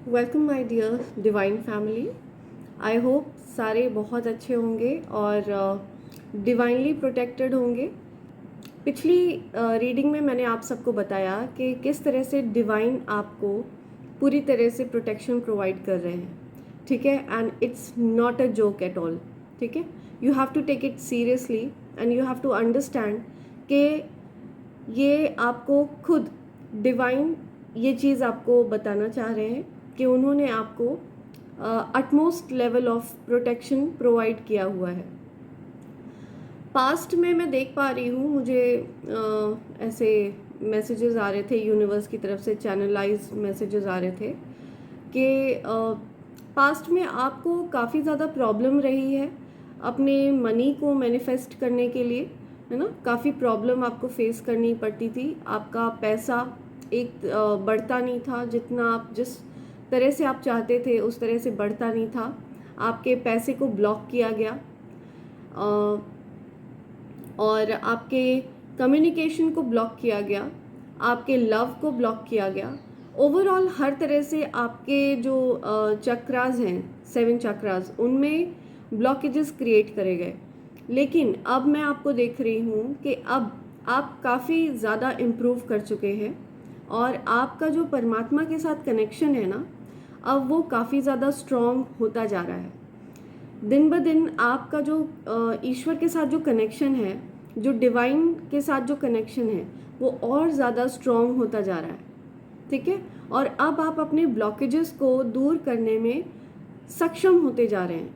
Welcome my dear divine family. I hope सारे बहुत अच्छे होंगे और डिवाइनली प्रोटेक्टेड होंगे। पिछली रीडिंग में मैंने आप सबको बताया कि किस तरह से डिवाइन आपको पूरी तरह से प्रोटेक्शन प्रोवाइड कर रहे हैं, ठीक है। And it's not a joke at all, ठीक है। You have to take it seriously and you have to understand कि ये आपको खुद डिवाइन ये चीज़ आपको बताना चाह रहे हैं कि उन्होंने आपको utmost level of protection provide किया हुआ है। पास्ट में मैं देख पा रही हूँ, मुझे ऐसे मैसेजेस आ रहे थे यूनिवर्स की तरफ से, चैनलाइज मैसेजेस आ रहे थे कि पास्ट में आपको काफ़ी ज़्यादा प्रॉब्लम रही है अपने मनी को मैनिफेस्ट करने के लिए, है ना। काफ़ी प्रॉब्लम आपको फेस करनी पड़ती थी। आपका पैसा एक बढ़ता नहीं था, जितना आप जिस तरह से आप चाहते थे उस तरह से बढ़ता नहीं था। आपके पैसे को ब्लॉक किया गया और आपके कम्युनिकेशन को ब्लॉक किया गया, आपके लव को ब्लॉक किया गया। ओवरऑल हर तरह से आपके जो चक्रास हैं, 7 चक्रास, उनमें ब्लॉकेजेस क्रिएट करे गए। लेकिन अब मैं आपको देख रही हूँ कि अब आप काफ़ी ज़्यादा इम्प्रूव कर चुके हैं और आपका जो परमात्मा के साथ कनेक्शन है ना, अब वो काफ़ी ज़्यादा स्ट्रॉन्ग होता जा रहा है। दिन ब दिन आपका जो ईश्वर के साथ जो कनेक्शन है, जो डिवाइन के साथ जो कनेक्शन है, वो और ज़्यादा स्ट्रॉन्ग होता जा रहा है, ठीक है। और अब आप अपने ब्लॉकेजेस को दूर करने में सक्षम होते जा रहे हैं।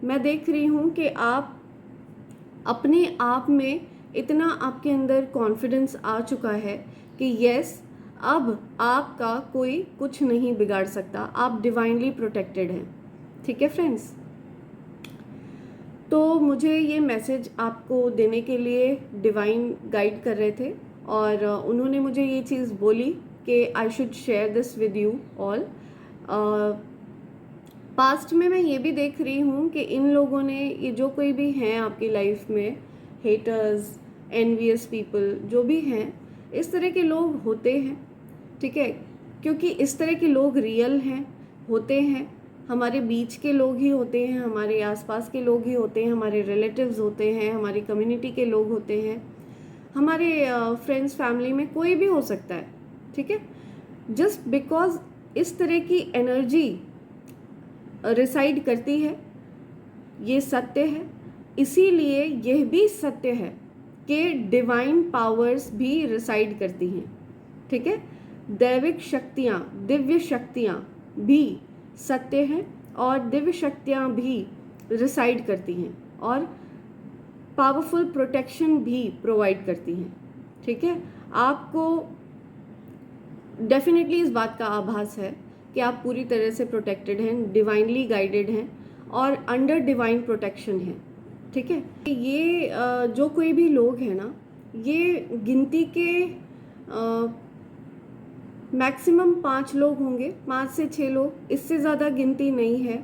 मैं देख रही हूँ कि आप अपने आप में इतना आपके अंदर कॉन्फिडेंस आ चुका है कि यस, अब आपका कोई कुछ नहीं बिगाड़ सकता। आप डिवाइनली प्रोटेक्टेड हैं, ठीक है फ्रेंड्स। तो मुझे ये मैसेज आपको देने के लिए डिवाइन गाइड कर रहे थे और उन्होंने मुझे ये चीज़ बोली कि I should share this with you all. Past में मैं ये भी देख रही हूँ कि इन लोगों ने, ये जो कोई भी हैं आपकी लाइफ में, हेटर्स, एनवियस पीपल, जो भी हैं, इस तरह के लोग होते हैं, ठीक है। क्योंकि इस तरह के लोग रियल हैं, होते हैं, हमारे बीच के लोग ही होते हैं, हमारे आसपास के लोग ही होते हैं, हमारे रिलेटिव्स होते हैं, हमारी कम्युनिटी के लोग होते हैं, हमारे फ्रेंड्स फैमिली में कोई भी हो सकता है, ठीक है। जस्ट बिकॉज इस तरह की एनर्जी रिसाइड करती है, ये सत्य है। इसीलिए यह भी सत्य है कि डिवाइन पावर्स भी रिसाइड करती हैं, ठीक है। दैविक शक्तियाँ, दिव्य शक्तियाँ भी सत्य हैं और दिव्य शक्तियाँ भी रिसाइड करती हैं और पावरफुल प्रोटेक्शन भी प्रोवाइड करती हैं, ठीक है। आपको डेफिनेटली इस बात का आभास है कि आप पूरी तरह से प्रोटेक्टेड हैं, डिवाइनली गाइडेड हैं और अंडर डिवाइन प्रोटेक्शन हैं, ठीक है। ये जो कोई भी लोग हैं ना, ये गिनती के मैक्सिमम 5 लोग होंगे, 5 से 6 लोग, इससे ज़्यादा गिनती नहीं है।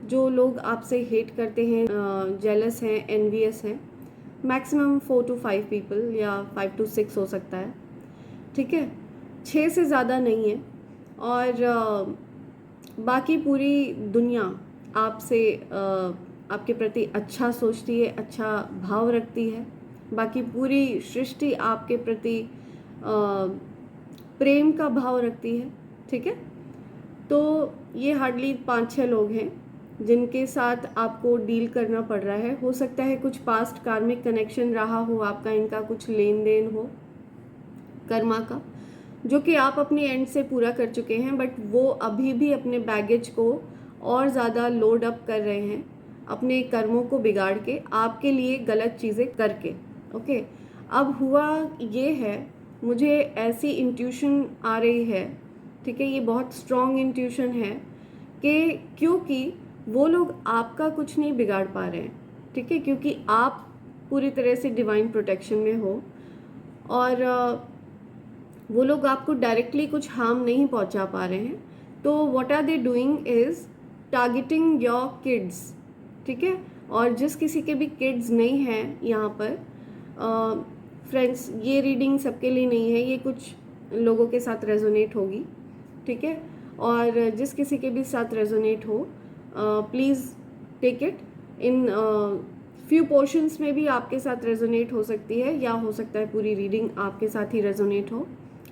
जो लोग आपसे हेट करते हैं, जेलस हैं, एनवियस हैं, मैक्सिमम 4 to 5 पीपल या 5 to 6 हो सकता है, ठीक है। 6 से ज़्यादा नहीं है। और बाकी पूरी दुनिया आपसे आपके प्रति अच्छा सोचती है, अच्छा भाव रखती है। बाकी पूरी सृष्टि आपके प्रति प्रेम का भाव रखती है, ठीक है। तो ये हार्डली 5-6 लोग हैं जिनके साथ आपको डील करना पड़ रहा है। हो सकता है कुछ पास्ट कार्मिक कनेक्शन रहा हो आपका, इनका कुछ लेन देन हो कर्मा का, जो कि आप अपनी एंड से पूरा कर चुके हैं, बट वो अभी भी अपने बैगेज को और ज़्यादा लोड अप कर रहे हैं, अपने कर्मों को बिगाड़ के, आपके लिए गलत चीज़ें करके, ओके। अब हुआ ये है, मुझे ऐसी इंट्यूशन आ रही है, ठीक है, ये बहुत स्ट्रॉन्ग इंट्यूशन है कि क्योंकि वो लोग आपका कुछ नहीं बिगाड़ पा रहे हैं, ठीक है, क्योंकि आप पूरी तरह से डिवाइन प्रोटेक्शन में हो और वो लोग आपको डायरेक्टली कुछ हार्म नहीं पहुंचा पा रहे हैं। तो what are they doing is targeting your kids, ठीक है। और जिस किसी के भी किड्स नहीं हैं यहाँ पर, फ्रेंड्स, ये रीडिंग सबके लिए नहीं है, ये कुछ लोगों के साथ रेजोनेट होगी, ठीक है। और जिस किसी के भी साथ रेजोनेट हो, please take it. In few portions में भी आपके साथ रेजोनेट हो सकती है, या हो सकता है पूरी रीडिंग आपके साथ ही रेजोनेट हो,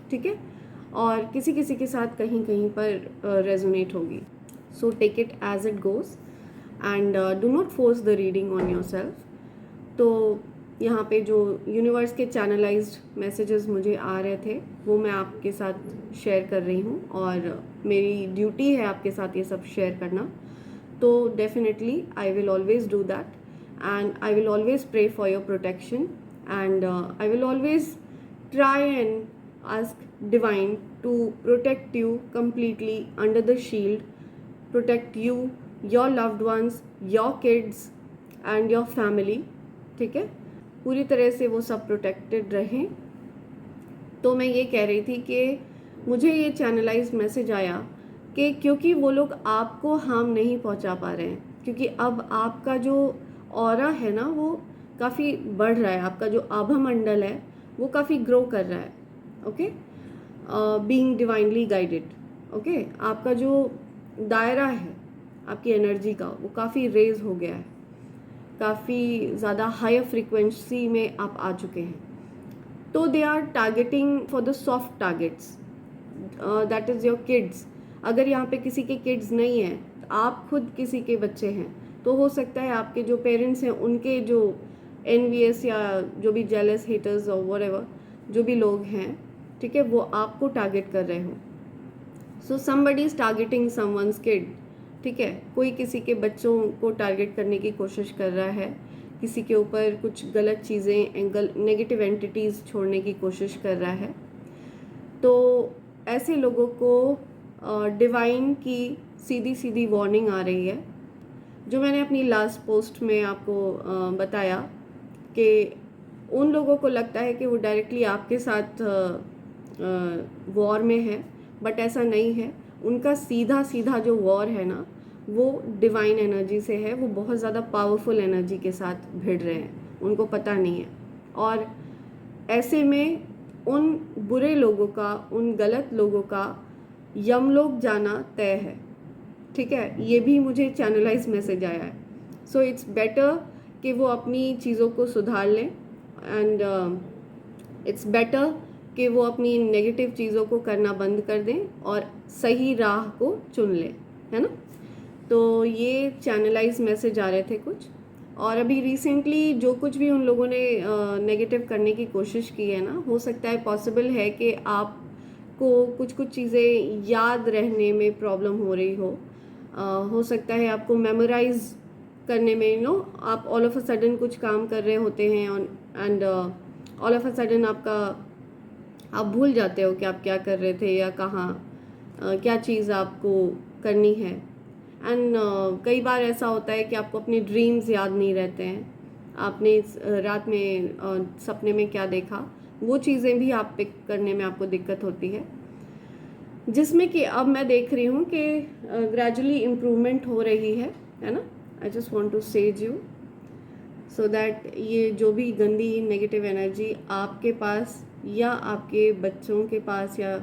ठीक है, और किसी किसी के साथ कहीं कहीं पर रेजोनेट होगी। So take it as it goes and do not force the reading on yourself. तो यहाँ पे जो यूनिवर्स के चैनलाइज्ड मैसेजेस मुझे आ रहे थे वो मैं आपके साथ शेयर कर रही हूँ, और मेरी ड्यूटी है आपके साथ ये सब शेयर करना। तो definitely I will always do that, and I will always pray for your protection, and I will always try and ask divine to protect you completely under the shield, protect you, your loved ones, your kids and your family, ठीक है, पूरी तरह से वो सब protected रहें। तो मैं ये कह रही थी कि मुझे ये चैनलाइज मैसेज आया कि क्योंकि वो लोग आपको हार्म नहीं पहुंचा पा रहे हैं, क्योंकि अब आपका जो ऑरा है ना वो काफ़ी बढ़ रहा है, आपका जो आभा मंडल है वो काफ़ी ग्रो कर रहा है, okay, being divinely guided, okay. आपका जो दायरा है आपकी एनर्जी का वो काफ़ी रेज हो गया है, काफ़ी ज़्यादा हायर फ्रीक्वेंसी में आप आ चुके हैं। तो they are targeting for the soft targets, that is your kids. अगर यहाँ पे किसी के किड्स नहीं हैं, आप खुद किसी के बच्चे हैं, तो हो सकता है आपके जो पेरेंट्स हैं उनके जो एनवीएस या जो भी जेलस हेटर्स और व्हाटएवर जो भी लोग हैं, ठीक है, वो आपको टारगेट कर रहे हो। So somebody is targeting someone's kid, ठीक है, कोई किसी के बच्चों को टारगेट करने की कोशिश कर रहा है, किसी के ऊपर कुछ गलत चीज़ें, नेगेटिव एंटिटीज़ छोड़ने की कोशिश कर रहा है। तो ऐसे लोगों को डिवाइन की सीधी सीधी वार्निंग आ रही है, जो मैंने अपनी लास्ट पोस्ट में आपको बताया कि उन लोगों को लगता है कि वो डायरेक्टली आपके साथ वॉर में है, बट ऐसा नहीं है। उनका सीधा सीधा जो वॉर है ना वो डिवाइन एनर्जी से है, वो बहुत ज़्यादा पावरफुल एनर्जी के साथ भिड़ रहे हैं, उनको पता नहीं है। और ऐसे में उन बुरे लोगों का, उन गलत लोगों का यमलोक जाना तय है, ठीक है, ये भी मुझे चैनलाइज मैसेज आया है। सो इट्स बेटर कि वो अपनी चीज़ों को सुधार लें, एंड इट्स बेटर कि वो अपनी नेगेटिव चीज़ों को करना बंद कर दें और सही राह को चुन लें, है ना। तो ये चैनलाइज मैसेज आ रहे थे कुछ, और अभी रिसेंटली जो कुछ भी उन लोगों ने नेगेटिव करने की कोशिश की है ना, हो सकता है पॉसिबल है कि आपको कुछ कुछ चीज़ें याद रहने में प्रॉब्लम हो रही हो सकता है आपको मेमोराइज करने में, आप ऑल ऑफ अ सडन कुछ काम कर रहे होते हैं and all of a sudden आप भूल जाते हो कि आप क्या कर रहे थे या कहाँ क्या चीज़ आपको करनी है। एंड कई बार ऐसा होता है कि आपको अपने ड्रीम्स याद नहीं रहते हैं, आपने रात में सपने में क्या देखा, वो चीज़ें भी आप पिक करने में आपको दिक्कत होती है, जिसमें कि अब मैं देख रही हूँ कि ग्रेजुअली इम्प्रूवमेंट हो रही है ना। I just want to says you so that ये जो भी गंदी नेगेटिव एनर्जी आपके पास या आपके बच्चों के पास या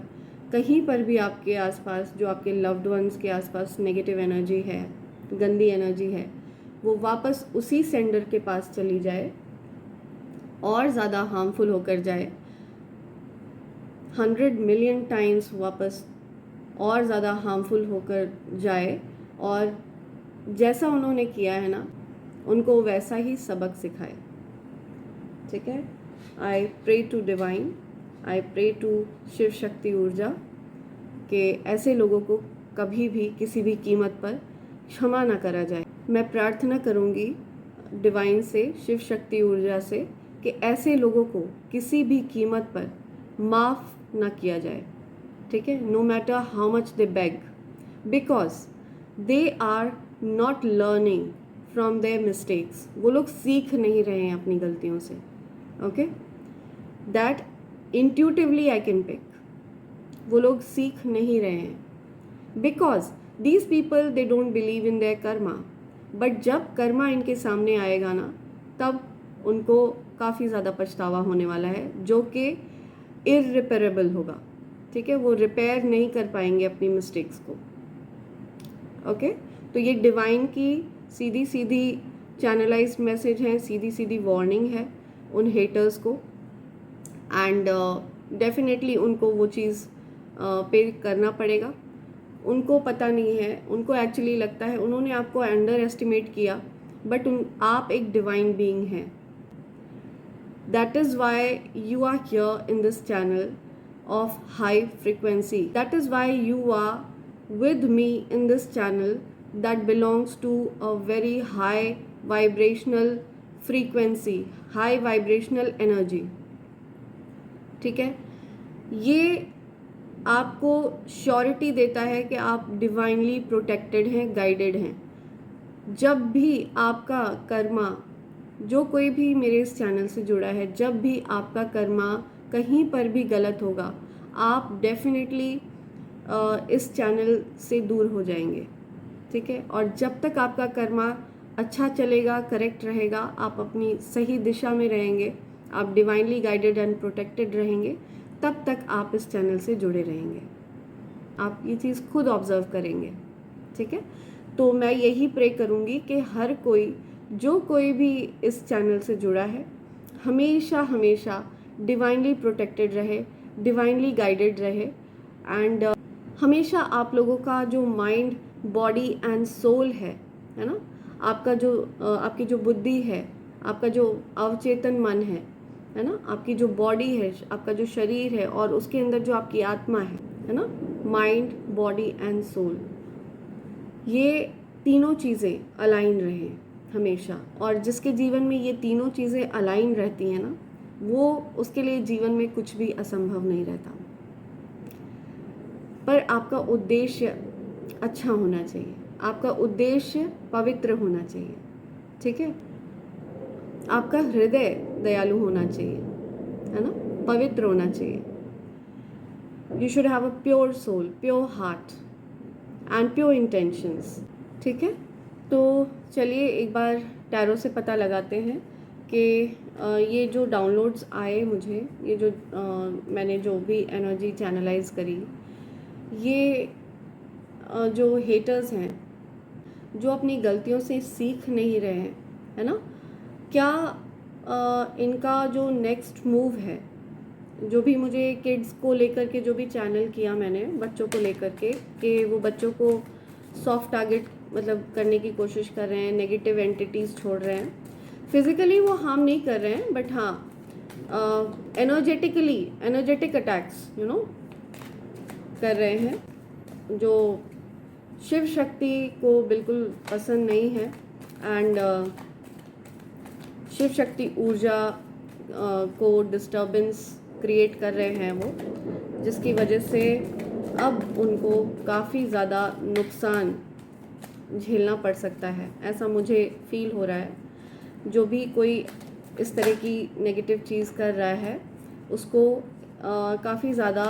कहीं पर भी आपके आसपास, जो आपके लव्ड वंस के आसपास नेगेटिव एनर्जी है, गंदी एनर्जी है, वो वापस उसी सेंडर के पास चली जाए और ज़्यादा हार्मफुल होकर जाए, 100 मिलियन टाइम्स वापस और ज़्यादा हार्मफुल होकर जाए, और जैसा उन्होंने किया है ना उनको वैसा ही सबक सिखाए, ठीक है। I pray to divine, I pray to Shiv Shakti ऊर्जा कि ऐसे लोगों को कभी भी किसी भी कीमत पर क्षमा ना करा जाए। मैं प्रार्थना करूंगी डिवाइन से, शिव शक्ति ऊर्जा से, कि ऐसे लोगों को किसी भी कीमत पर माफ़ ना किया जाए, ठीक है, no matter how much they beg, because they are not learning from their mistakes. वो लोग सीख नहीं रहे हैं अपनी गलतियों से, okay, that intuitively I can pick. वो लोग सीख नहीं रहे हैं because these people they don't believe in their karma, but जब कर्मा इनके सामने आएगा ना तब उनको काफ़ी ज़्यादा पछतावा होने वाला है, जो कि इररिपेरेबल होगा, ठीक है, वो रिपेयर नहीं कर पाएंगे अपनी मिस्टेक्स को। ओके, तो ये डिवाइन की सीधी सीधी चैनलाइज्ड मैसेज है, सीधी सीधी वार्निंग है उन हेटर्स को। एंड डेफिनेटली उनको वो चीज़ पे करना पड़ेगा। उनको पता नहीं है, उनको एक्चुअली लगता है उन्होंने आपको अंडर एस्टिमेट किया, बट आप एक डिवाइन बीइंग हैं। That is why you are here in this channel of high frequency. That is why you are with me in this channel that belongs to a very high vibrational frequency, high vibrational energy. ठीक है, ये आपको surety देता है कि आप divinely protected हैं, guided हैं। जब भी आपका कर्मा, जो कोई भी मेरे इस चैनल से जुड़ा है, जब भी आपका कर्मा कहीं पर भी गलत होगा, आप डेफिनेटली इस चैनल से दूर हो जाएंगे। ठीक है, और जब तक आपका कर्मा अच्छा चलेगा, करेक्ट रहेगा, आप अपनी सही दिशा में रहेंगे, आप डिवाइनली गाइडेड एंड प्रोटेक्टेड रहेंगे, तब तक आप इस चैनल से जुड़े रहेंगे। आप ये चीज़ खुद ऑब्जर्व करेंगे। ठीक है, तो मैं यही प्रे करूँगी कि हर कोई, जो कोई भी इस चैनल से जुड़ा है, हमेशा हमेशा डिवाइनली प्रोटेक्टेड रहे, डिवाइनली गाइडेड रहे। एंड हमेशा आप लोगों का जो माइंड, बॉडी एंड सोल है ना, आपका जो आपकी जो बुद्धि है, आपका जो अवचेतन मन है ना, आपकी जो बॉडी है, आपका जो शरीर है, और उसके अंदर जो आपकी आत्मा है ना, माइंड, बॉडी एंड सोल, ये तीनों चीज़ें अलाइन रहे हमेशा। और जिसके जीवन में ये तीनों चीज़ें अलाइन रहती हैं ना, वो उसके लिए जीवन में कुछ भी असंभव नहीं रहता। पर आपका उद्देश्य अच्छा होना चाहिए, आपका उद्देश्य पवित्र होना चाहिए। ठीक है, आपका हृदय दयालु होना चाहिए, है ना, पवित्र होना चाहिए। You should have a pure soul, pure heart and pure intentions. ठीक है, तो चलिए एक बार टैरो से पता लगाते हैं कि ये जो डाउनलोड्स आए मुझे, ये जो मैंने जो भी एनर्जी चैनलाइज करी, ये जो हेटर्स हैं, जो अपनी गलतियों से सीख नहीं रहे हैं, है ना, क्या इनका जो नेक्स्ट मूव है, जो भी मुझे किड्स को लेकर के जो भी चैनल किया मैंने, बच्चों को लेकर के, कि वो बच्चों को सॉफ्ट टारगेट मतलब करने की कोशिश कर रहे हैं, नेगेटिव एंटिटीज़ छोड़ रहे हैं। फिज़िकली वो हार्म नहीं कर रहे हैं, बट हाँ एनर्जेटिक अटैक्स कर रहे हैं, जो शिव शक्ति को बिल्कुल पसंद नहीं है। एंड शिव शक्ति ऊर्जा को डिस्टर्बेंस क्रिएट कर रहे हैं वो, जिसकी वजह से अब उनको काफ़ी ज़्यादा नुकसान झेलना पड़ सकता है, ऐसा मुझे फील हो रहा है। जो भी कोई इस तरह की नेगेटिव चीज़ कर रहा है, उसको काफ़ी ज़्यादा,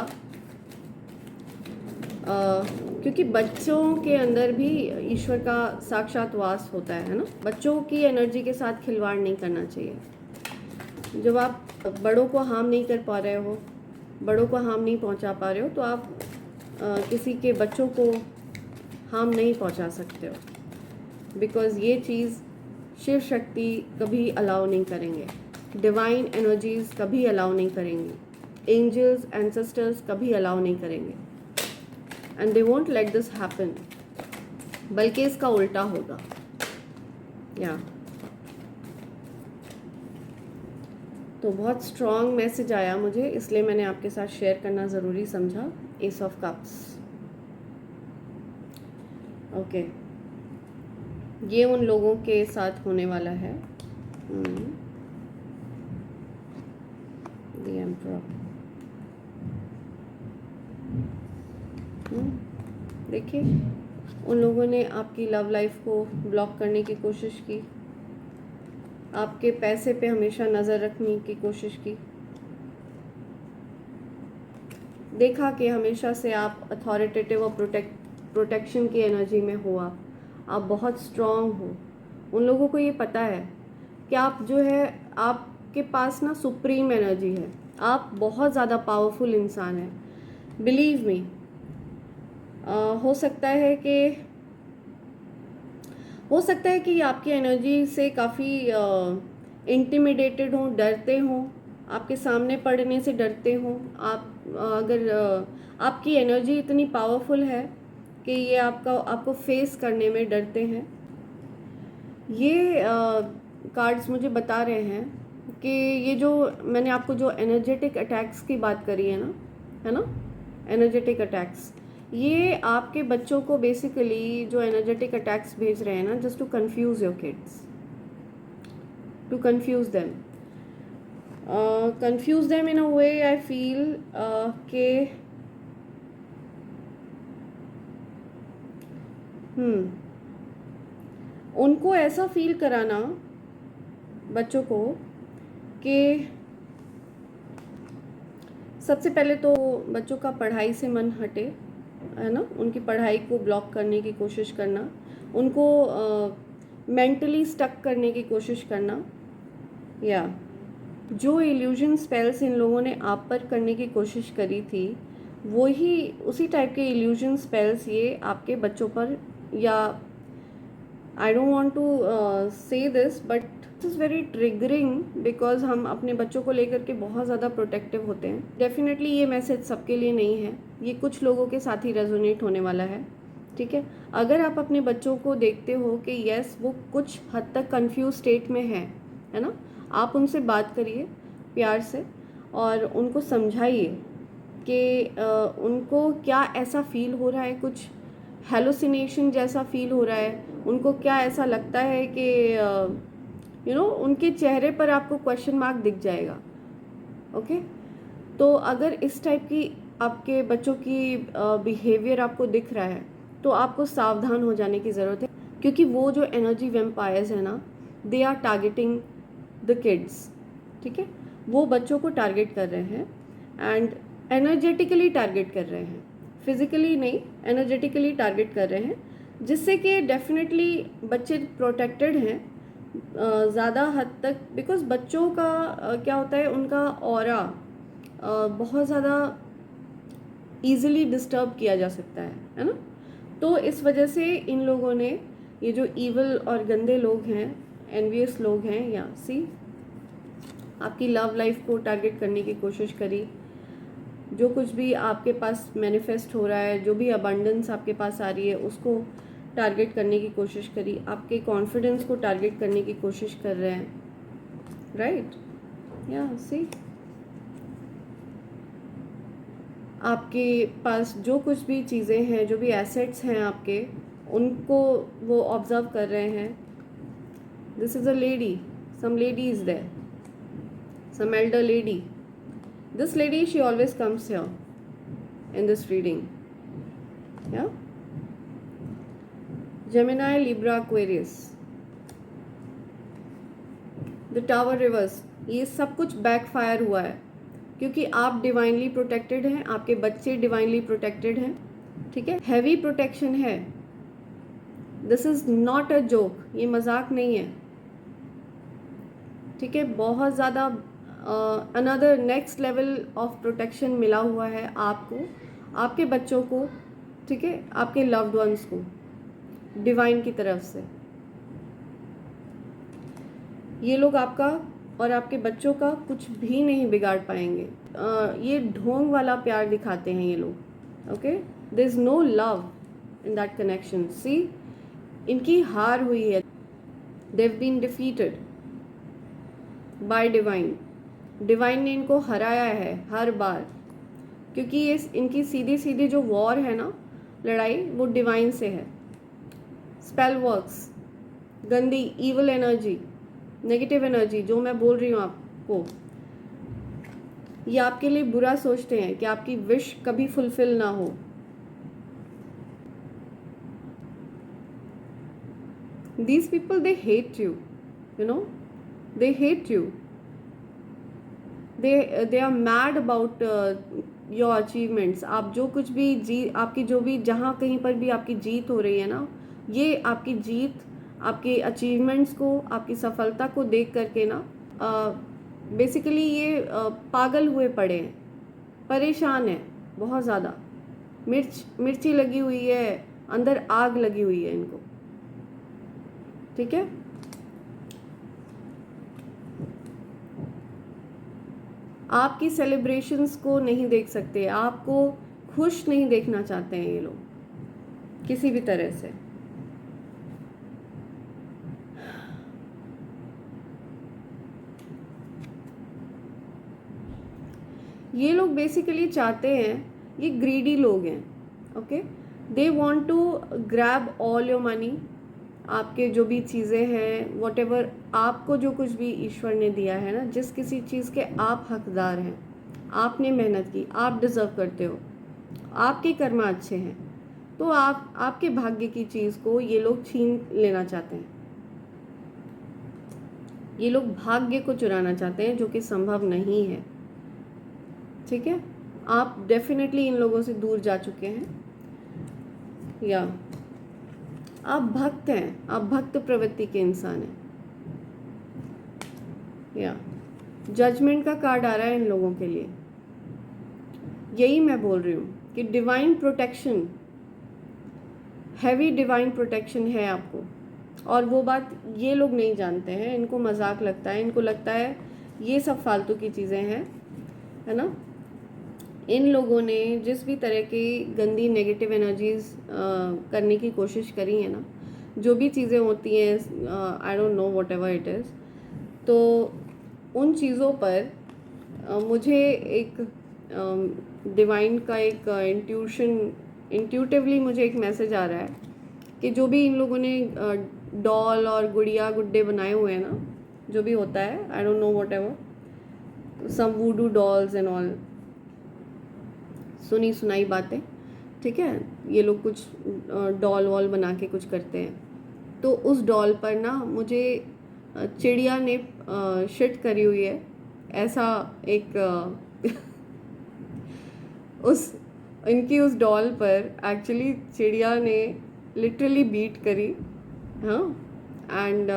क्योंकि बच्चों के अंदर भी ईश्वर का साक्षात वास होता है ना, बच्चों की एनर्जी के साथ खिलवाड़ नहीं करना चाहिए। जब आप बड़ों को हार्म नहीं कर पा रहे हो, बड़ों को हार्म नहीं पहुंचा पा रहे हो, तो आप किसी के बच्चों को हार्म नहीं पहुंचा सकते हो, बिकॉज़ ये चीज़ शिव शक्ति कभी अलाउ नहीं करेंगे, डिवाइन एनर्जीज कभी अलाउ नहीं करेंगी, एंजल्स एंसेस्टर्स कभी अलाउ नहीं करेंगे, and they won't let this happen, बल्कि इसका उल्टा होगा। या तो बहुत स्ट्रॉन्ग मैसेज आया मुझे, इसलिए मैंने आपके साथ शेयर करना ज़रूरी समझा। एस ऑफ कप्स, ओके, ये उन लोगों के साथ होने वाला है। द एम्परर, देखिए उन लोगों ने आपकी लव लाइफ को ब्लॉक करने की कोशिश की, आपके पैसे पे हमेशा नज़र रखने की कोशिश की। देखा कि हमेशा से आप अथॉरिटेटिव और प्रोटेक्शन की एनर्जी में हो, आप बहुत स्ट्रॉन्ग हो। उन लोगों को ये पता है कि आप जो है, आपके पास ना सुप्रीम एनर्जी है, आप बहुत ज़्यादा पावरफुल इंसान हैं। बिलीव मी, हो सकता है कि आपकी एनर्जी से काफ़ी इंटिमिडेटेड हों, डरते हों, आपके सामने पड़ने से डरते हों। अगर आपकी एनर्जी इतनी पावरफुल है कि ये आपको फेस करने में डरते हैं। ये कार्ड्स मुझे बता रहे हैं कि ये जो मैंने आपको जो एनर्जेटिक अटैक्स की बात करी है ना, एनर्जेटिक अटैक्स, ये आपके बच्चों को बेसिकली जो एनर्जेटिक अटैक्स भेज रहे हैं ना, just to confuse your kids, to confuse them in a way I feel के उनको ऐसा फील कराना बच्चों को कि सबसे पहले तो बच्चों का पढ़ाई से मन हटे, है ना, उनकी पढ़ाई को ब्लॉक करने की कोशिश करना, उनको मेंटली स्टक करने की कोशिश करना, या जो इल्यूजन स्पेल्स इन लोगों ने आप पर करने की कोशिश करी थी, वही उसी टाइप के इल्यूजन स्पेल्स ये आपके बच्चों पर, या आई डोंट वांट टू से this but this is very triggering because हम अपने बच्चों को लेकर के बहुत ज़्यादा प्रोटेक्टिव होते हैं। डेफिनेटली ये मैसेज सबके लिए नहीं है, ये कुछ लोगों के साथ ही रेजोनेट होने वाला है, ठीक है। अगर आप अपने बच्चों को देखते हो कि यस वो कुछ हद तक कंफ्यूज स्टेट में है ना, आप उनसे बात करिए प्यार से और उनको समझाइए कि उनको क्या ऐसा फील हो रहा है, कुछ हेलुसिनेशन जैसा फील हो रहा है, उनको क्या ऐसा लगता है कि उनके चेहरे पर आपको क्वेश्चन मार्क दिख जाएगा। ओके, तो अगर इस टाइप की आपके बच्चों की बिहेवियर आपको दिख रहा है तो आपको सावधान हो जाने की ज़रूरत है, क्योंकि वो जो एनर्जी वेम्पायर्स है ना, they are targeting the kids, ठीक है। वो बच्चों को टारगेट कर रहे हैं एंड एनर्जेटिकली टारगेट कर रहे हैं, फिजिकली नहीं, एनर्जेटिकली टारगेट कर रहे हैं, जिससे कि डेफिनेटली बच्चे प्रोटेक्टेड हैं ज़्यादा हद तक, बिकॉज बच्चों का क्या होता है, उनका ऑरा बहुत ज़्यादा ईजिली डिस्टर्ब किया जा सकता है ना। तो इस वजह से इन लोगों ने, ये जो ईवल और गंदे लोग हैं, एनवियस लोग हैं, या सी आपकी लव लाइफ को टारगेट करने की कोशिश करी, जो कुछ भी आपके पास मैनिफेस्ट हो रहा है, जो भी अबंडेंस आपके पास आ रही है, उसको टारगेट करने की कोशिश करी, आपके कॉन्फिडेंस को टारगेट करने की कोशिश कर रहे हैं, राइट, या सी आपके पास जो कुछ भी चीज़ें हैं, जो भी एसेट्स हैं आपके, उनको वो ऑब्जर्व कर रहे हैं। This is a lady, some lady is there, some elder lady. This lady, she always comes here in this reading. Yeah, Gemini, Libra, Aquarius, the Tower reverse, ये सब कुछ बैकफायर हुआ है क्योंकि आप डिवाइनली प्रोटेक्टेड हैं, आपके बच्चे डिवाइनली प्रोटेक्टेड हैं, ठीक है। हैवी प्रोटेक्शन है, this is not a joke, ये मजाक नहीं है, ठीक है। बहुत ज़्यादा another next level of protection मिला हुआ है आपको, आपके बच्चों को, ठीक है, आपके लव्ड वंस को डिवाइन की तरफ से। ये लोग आपका और आपके बच्चों का कुछ भी नहीं बिगाड़ पाएंगे। ये ढोंग वाला प्यार दिखाते हैं ये लोग, okay, there is no love in that connection. See, इनकी हार हुई है, they have been defeated by divine, divine ने इनको हराया है हर बार, क्योंकि ये इनकी सीधी सीधी जो वॉर है ना, लड़ाई, वो डिवाइन से है। स्पेल वर्क्स, गंदी ईवल एनर्जी, नेगेटिव एनर्जी जो मैं बोल रही हूँ आपको, ये आपके लिए बुरा सोचते हैं कि आपकी विश कभी फुलफिल ना हो। These people, they hate you, you know, they hate you, they are mad about your achievements। आप जो कुछ भी आपकी जो भी जहाँ कहीं पर भी आपकी जीत हो रही है ना, ये आपकी जीत, आपके अचीवमेंट्स को, आपकी सफलता को देख करके ना बेसिकली ये पागल हुए पड़े हैं, परेशान हैं, बहुत ज़्यादा। मिर्ची लगी हुई है, अंदर आग लगी हुई है इनको, ठीक है। आपकी सेलिब्रेशंस को नहीं देख सकते, आपको खुश नहीं देखना चाहते हैं ये लोग किसी भी तरह से। ये लोग बेसिकली चाहते हैं, ये ग्रीडी लोग हैं, okay. They want to grab all your money, आपके जो भी चीज़ें हैं, वॉट एवर, आपको जो कुछ भी ईश्वर ने दिया है ना, जिस किसी चीज़ के आप हकदार हैं, आपने मेहनत की, आप डिज़र्व करते हो, आपके कर्म अच्छे हैं, तो आपके भाग्य की चीज़ को ये लोग छीन लेना चाहते हैं। ये लोग भाग्य को चुराना चाहते हैं, जो कि संभव नहीं है, ठीक है। आप डेफिनेटली इन लोगों से दूर जा चुके हैं, या आप भक्त हैं, आप भक्त प्रवृत्ति के इंसान हैं, या जजमेंट का कार्ड आ रहा है इन लोगों के लिए। यही मैं बोल रही हूँ कि divine protection, heavy divine protection है आपको, और वो बात ये लोग नहीं जानते हैं, इनको मजाक लगता है, इनको लगता है ये सब फालतू की चीज़ें हैं, है ना। इन लोगों ने जिस भी तरह की गंदी नेगेटिव एनर्जीज करने की कोशिश करी है ना, जो भी चीज़ें होती हैं, आई don't know what ever it is, तो उन चीज़ों पर मुझे एक डिवाइन का एक इंट्यूटिवली मुझे एक मैसेज आ रहा है कि जो भी इन लोगों ने डॉल और गुड़िया गुड्डे बनाए हुए हैं ना, जो भी होता है, I don't know whatever, some voodoo dolls and all, सुनी सुनाई बातें, ठीक है। ये लोग कुछ डॉल वॉल बना के कुछ करते हैं, तो उस डॉल पर ना मुझे चिड़िया ने शिट करी हुई है, ऐसा एक उस इनकी उस डॉल पर एक्चुअली चिड़िया ने लिटरली बीट करी, हाँ। एंड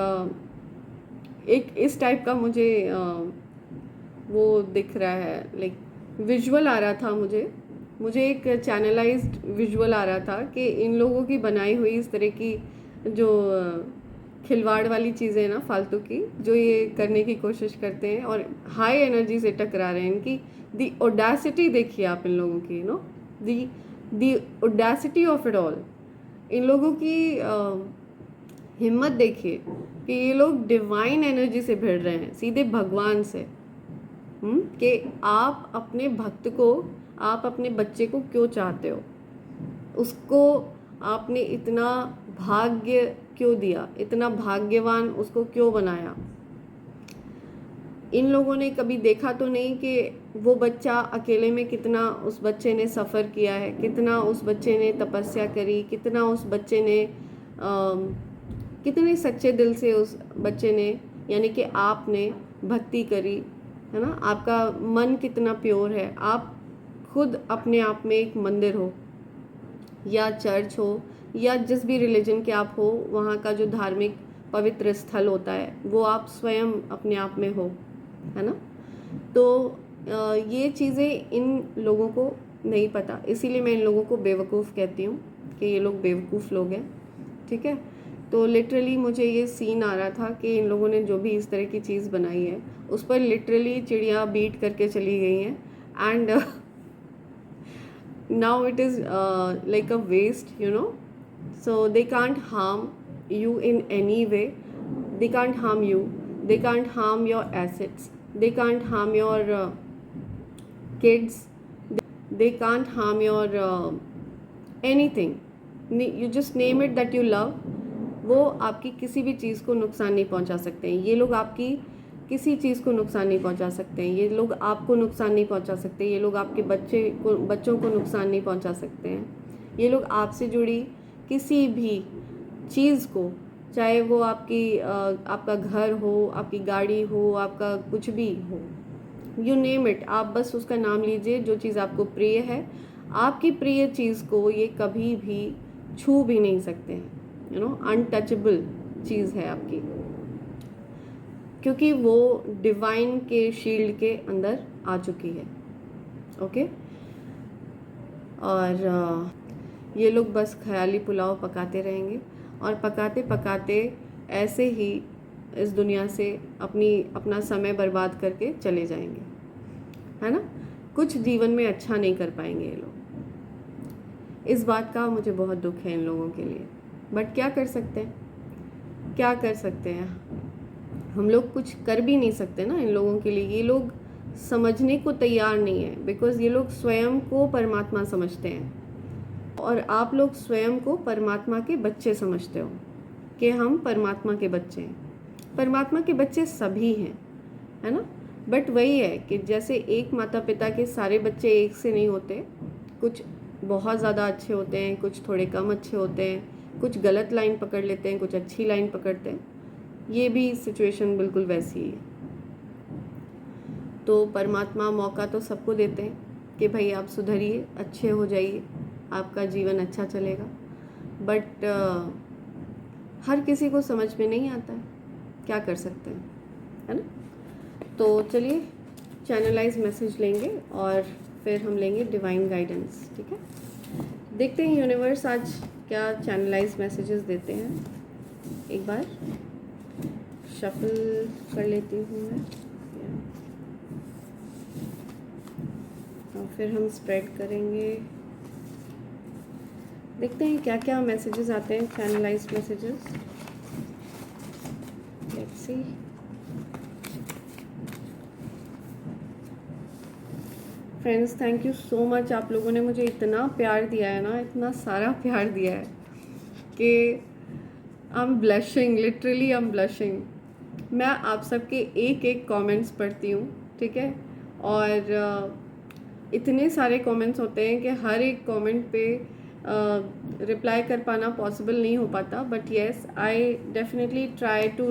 एक इस टाइप का मुझे वो दिख रहा है, लाइक विजुअल आ रहा था मुझे एक चैनलाइज्ड विजुअल आ रहा था कि इन लोगों की बनाई हुई इस तरह की जो खिलवाड़ वाली चीज़ें ना, फालतू की, जो ये करने की कोशिश करते हैं और हाई एनर्जी से टकरा रहे हैं, इनकी दी ओडेसिटी देखिए आप इन लोगों की, no, the audacity of it all. इन लोगों की हिम्मत देखिए कि ये लोग डिवाइन एनर्जी से भिड़ रहे हैं, सीधे भगवान से, कि आप अपने भक्त को, आप अपने बच्चे को क्यों चाहते हो, उसको आपने इतना भाग्य क्यों दिया, इतना भाग्यवान उसको क्यों बनाया। इन लोगों ने कभी देखा तो नहीं कि वो बच्चा अकेले में कितना उस बच्चे ने सफ़र किया है, कितना उस बच्चे ने तपस्या करी, कितना उस बच्चे ने कितने सच्चे दिल से उस बच्चे ने, यानी कि आपने भक्ति करी, है ना। आपका मन कितना प्योर है, आप खुद अपने आप में एक मंदिर हो, या चर्च हो, या जिस भी रिलीजन के आप हो, वहाँ का जो धार्मिक पवित्र स्थल होता है, वो आप स्वयं अपने आप में हो, है ना। तो ये चीज़ें इन लोगों को नहीं पता, इसीलिए मैं इन लोगों को बेवकूफ़ कहती हूँ कि ये लोग बेवकूफ़ लोग हैं, ठीक है। तो लिटरली मुझे ये सीन आ रहा था कि इन लोगों ने जो भी इस तरह की चीज़ बनाई है, उस पर लिटरली चिड़िया बीट करके चली गई हैं, and now it is like a waste, you know, so they can't harm you in any way, they can't harm you, they can't harm your assets, they can't harm your kids, they can't harm your anything, you just name it that you love, वो आपकी किसी भी चीज़ को नुकसान नहीं पहुंचा सकते हैं। ये लोग आपकी किसी चीज़ को नुकसान नहीं पहुंचा सकते हैं, ये लोग आपको नुकसान नहीं पहुंचा सकते, ये लोग आपके बच्चों को नुकसान नहीं पहुंचा सकते हैं। ये लोग आपसे जुड़ी किसी भी चीज़ को, चाहे वो आपका घर हो, आपकी गाड़ी हो, आपका कुछ भी हो, यू नेम इट, आप बस उसका नाम लीजिए, जो चीज़ आपको प्रिय है, आपकी प्रिय चीज़ को ये कभी भी छू भी नहीं सकते हैं, यू नो, अनटचेबल चीज़ है आपकी, क्योंकि वो डिवाइन के शील्ड के अंदर आ चुकी है, ओके। और ये लोग बस ख्याली पुलाव पकाते रहेंगे और पकाते पकाते ऐसे ही इस दुनिया से अपना समय बर्बाद करके चले जाएंगे, है ना। कुछ जीवन में अच्छा नहीं कर पाएंगे ये लोग। इस बात का मुझे बहुत दुख है इन लोगों के लिए, बट क्या कर सकते हैं, क्या कर सकते हैं। हम लोग कुछ कर भी नहीं सकते ना इन लोगों के लिए। ये लोग समझने को तैयार नहीं है, बिकॉज़ ये लोग स्वयं को परमात्मा समझते हैं और आप लोग स्वयं को परमात्मा के बच्चे समझते हो कि हम परमात्मा के बच्चे हैं। परमात्मा के बच्चे सभी हैं, है ना। बट वही है कि जैसे एक माता पिता के सारे बच्चे एक से नहीं होते, कुछ बहुत ज़्यादा अच्छे होते हैं, कुछ थोड़े कम अच्छे होते हैं, कुछ गलत लाइन पकड़ लेते हैं, कुछ अच्छी लाइन पकड़ते हैं। ये भी सिचुएशन बिल्कुल वैसी ही है। तो परमात्मा मौका तो सबको देते हैं कि भाई आप सुधरिए, अच्छे हो जाइए, आपका जीवन अच्छा चलेगा। बट हर किसी को समझ में नहीं आता है, क्या कर सकते हैं, है ना। तो चलिए चैनलाइज मैसेज लेंगे और फिर हम लेंगे डिवाइन गाइडेंस, ठीक है। देखते हैं यूनिवर्स आज क्या चैनलाइज मैसेजेस देते हैं। एक बार शफल कर लेती हूँ मैं और फिर हम स्प्रेड करेंगे। देखते हैं क्या क्या मैसेजेस आते हैं, channelise messages. Let's see. Friends, thank you so much. आप लोगों ने मुझे इतना प्यार दिया है ना, इतना सारा प्यार दिया है कि I am blushing, literally I am blushing. मैं आप सबके एक एक कमेंट्स पढ़ती हूँ, ठीक है। और इतने सारे कमेंट्स होते हैं कि हर एक कमेंट पे रिप्लाई कर पाना पॉसिबल नहीं हो पाता, but yes I definitely try to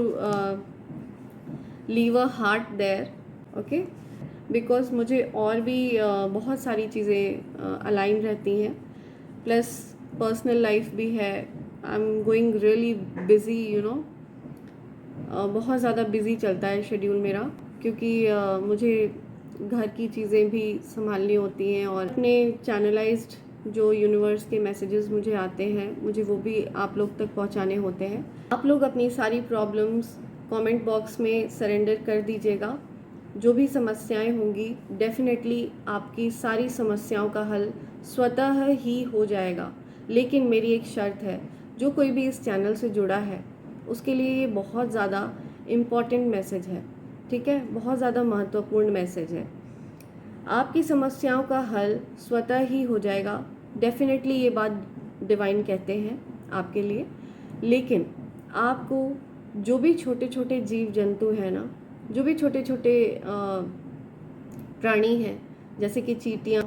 leave a heart there, okay. Because मुझे और भी बहुत सारी चीज़ें अलाइन रहती हैं, प्लस पर्सनल लाइफ भी है। I am going really busy, you know. बहुत ज़्यादा बिज़ी चलता है शेड्यूल मेरा, क्योंकि मुझे घर की चीज़ें भी संभालनी होती हैं और अपने चैनलाइज्ड जो यूनिवर्स के मैसेजेस मुझे आते हैं, मुझे वो भी आप लोग तक पहुंचाने होते हैं। आप लोग अपनी सारी प्रॉब्लम्स कमेंट बॉक्स में सरेंडर कर दीजिएगा। जो भी समस्याएं होंगी, डेफिनेटली आपकी सारी समस्याओं का हल स्वतः ही हो जाएगा। लेकिन मेरी एक शर्त है, जो कोई भी इस चैनल से जुड़ा है उसके लिए ये बहुत ज़्यादा इम्पॉर्टेंट मैसेज है, ठीक है। बहुत ज़्यादा महत्वपूर्ण मैसेज है। आपकी समस्याओं का हल स्वतः ही हो जाएगा, डेफिनेटली ये बात डिवाइन कहते हैं आपके लिए। लेकिन आपको जो भी छोटे छोटे जीव जंतु हैं ना, जो भी छोटे छोटे प्राणी हैं, जैसे कि चींटियाँ,